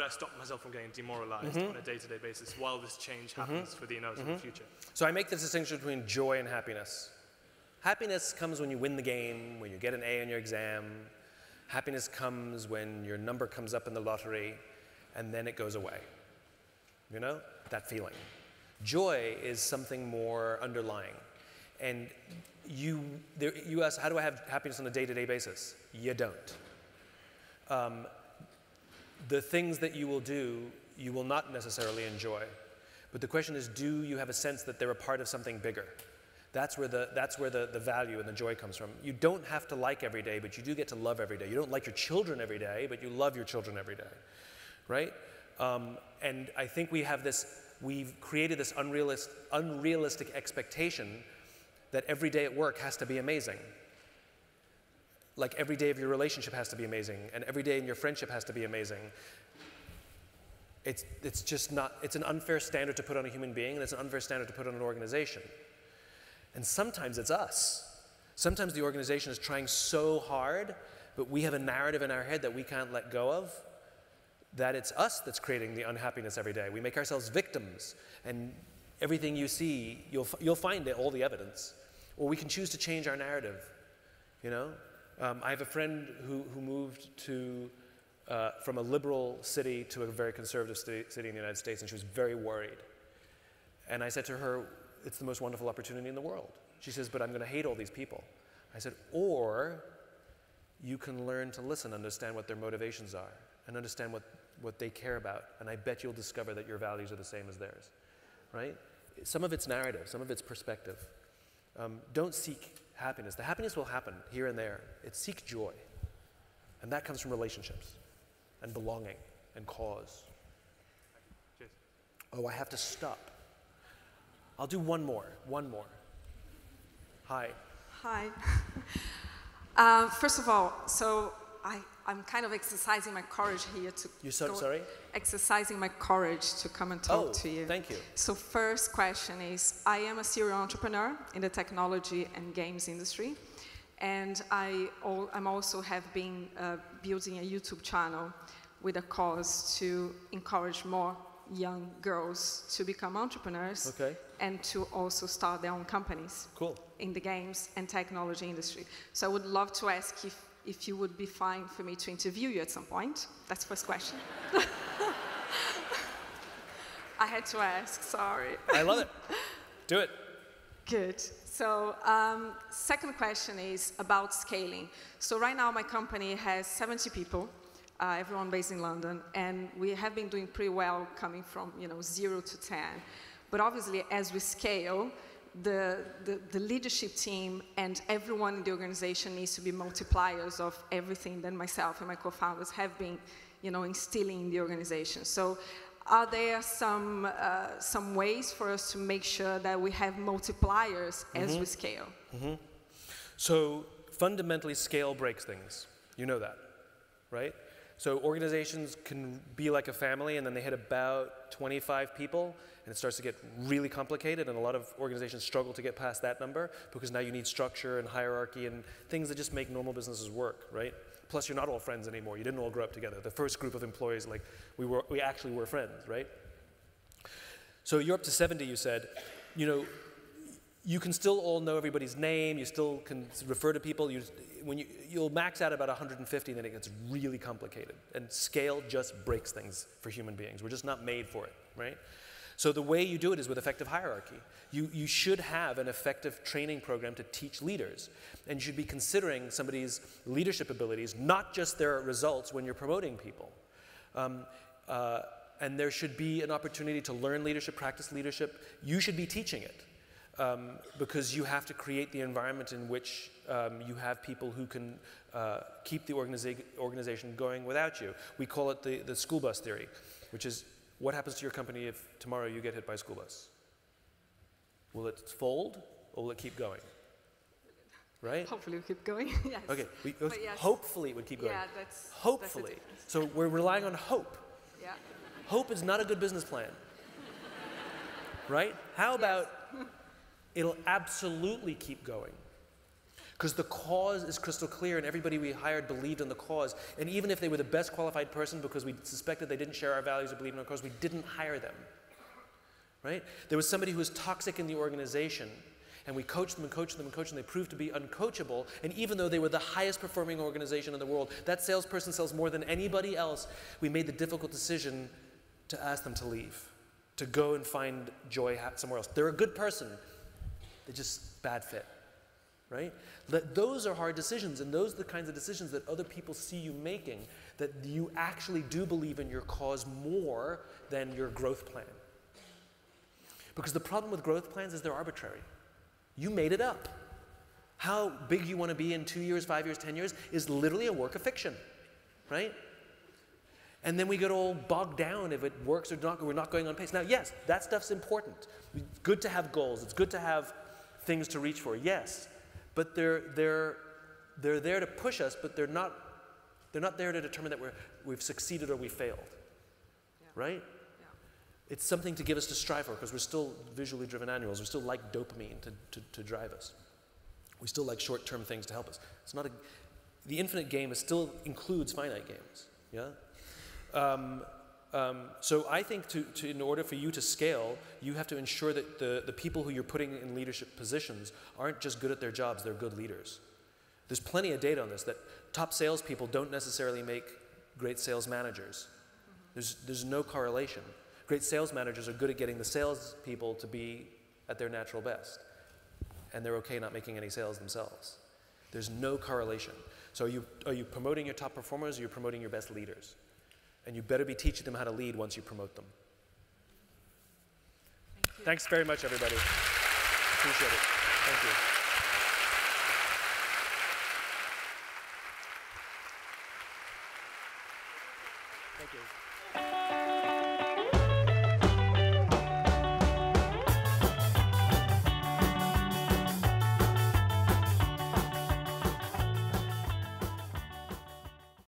stop myself from getting demoralized on a day-to-day basis while this change happens for the inevitable future? So I make this distinction between joy and happiness. Happiness comes when you win the game, when you get an A on your exam. Happiness comes when your number comes up in the lottery, and then it goes away. That feeling. Joy is something more underlying. And you ask, how do I have happiness on a day-to-day basis? You don't. The things that you will do, you will not necessarily enjoy. But the question is, do you have a sense that they're a part of something bigger? That's where the value and the joy comes from. You don't have to like every day, but you do get to love every day. You don't like your children every day, but you love your children every day, right? And I think we have this we've created this unrealistic expectation that every day at work has to be amazing. Like every day of your relationship has to be amazing, and every day in your friendship has to be amazing. It's just not, it's an unfair standard to put on a human being, and it's an unfair standard to put on an organization. And sometimes it's us. Sometimes the organization is trying so hard, but we have a narrative in our head that we can't let go of, that it's us that's creating the unhappiness every day. We make ourselves victims, and everything you see, you'll find all the evidence. Or we can choose to change our narrative, you know? I have a friend who moved from a liberal city to a very conservative city in the United States, and she was very worried. And I said to her, it's the most wonderful opportunity in the world. She says, but I'm going to hate all these people. I said, or you can learn to listen, understand what their motivations are, and understand what they care about. And I bet you'll discover that your values are the same as theirs, right? Some of it's narrative, some of it's perspective. Don't seek happiness. The happiness will happen here and there. It's seek joy. And that comes from relationships and belonging and cause. Cheers. Oh, I have to stop. I'll do one more. Hi. Hi. First of all, so I'm kind of exercising my courage here to sorry? Exercising my courage to come and talk to you. Thank you. So first question is, I am a serial entrepreneur in the technology and games industry, and I'm also have been building a YouTube channel with a cause to encourage more young girls to become entrepreneurs and to also start their own companies in the games and technology industry. So I would love to ask if you would be fine for me to interview you at some point. That's the first question. I had to ask, sorry. I love it. Do it. Good. So second question is about scaling. So right now my company has 70 people, everyone based in London, and we have been doing pretty well coming from 0 to 10. But obviously as we scale, the leadership team and everyone in the organization needs to be multipliers of everything that myself and my co-founders have been instilling in the organization. So are there some ways for us to make sure that we have multipliers as we scale? So fundamentally, scale breaks things. You know that, right? So organizations can be like a family, and then they hit about 25 people, and it starts to get really complicated, and a lot of organizations struggle to get past that number because now you need structure and hierarchy and things that just make normal businesses work, right? Plus, you're not all friends anymore. You didn't all grow up together. The first group of employees, like, we actually were friends, right? So you're up to 70, you said. You can still all know everybody's name. You still can refer to people. You'll max out about 150, and then it gets really complicated. And scale just breaks things for human beings. We're just not made for it, right? So the way you do it is with effective hierarchy. You should have an effective training program to teach leaders. And you should be considering somebody's leadership abilities, not just their results when you're promoting people. And there should be an opportunity to learn leadership, practice leadership. You should be teaching it. Because you have to create the environment in which you have people who can keep the organization going without you. We call it the school bus theory, which is what happens to your company if tomorrow you get hit by a school bus? Will it fold or will it keep going? Right? Hopefully it will keep going, yes. Okay, yes. Hopefully it would keep going. Yeah, that's hopefully. So we're relying on hope. Yeah. Hope is not a good business plan. Right? How about it'll absolutely keep going? Because the cause is crystal clear and everybody we hired believed in the cause. And even if they were the best qualified person because we suspected they didn't share our values or believe in our cause, we didn't hire them. Right? There was somebody who was toxic in the organization, and we coached them and coached them and coached them. They proved to be uncoachable. And even though they were the highest performing organization in the world, that salesperson sells more than anybody else, we made the difficult decision to ask them to leave, to go and find joy somewhere else. They're a good person. They're just bad fit, right? Those are hard decisions, and those are the kinds of decisions that other people see you making, that you actually do believe in your cause more than your growth plan. Because the problem with growth plans is they're arbitrary. You made it up. How big you want to be in 2 years, 5 years, 10 years is literally a work of fiction, right? And then we get all bogged down if it works or not, we're not going on pace. Now, yes, that stuff's important. It's good to have goals. It's good to have things to reach for, yes. But they're there to push us, but they're not there to determine that we've succeeded or we failed, right? Yeah. It's something to give us to strive for, because we're still visually driven animals. We still like dopamine to drive us. We still like short-term things to help us. It's not the infinite game still includes finite games, yeah? So I think in order for you to scale, you have to ensure that the people who you're putting in leadership positions aren't just good at their jobs, they're good leaders. There's plenty of data on this, that top salespeople don't necessarily make great sales managers. There's no correlation. Great sales managers are good at getting the salespeople to be at their natural best, and they're okay not making any sales themselves. There's no correlation. So are you promoting your top performers, or you're promoting your best leaders? And you better be teaching them how to lead once you promote them. Thanks very much, everybody. Appreciate it. Thank you. Thank you.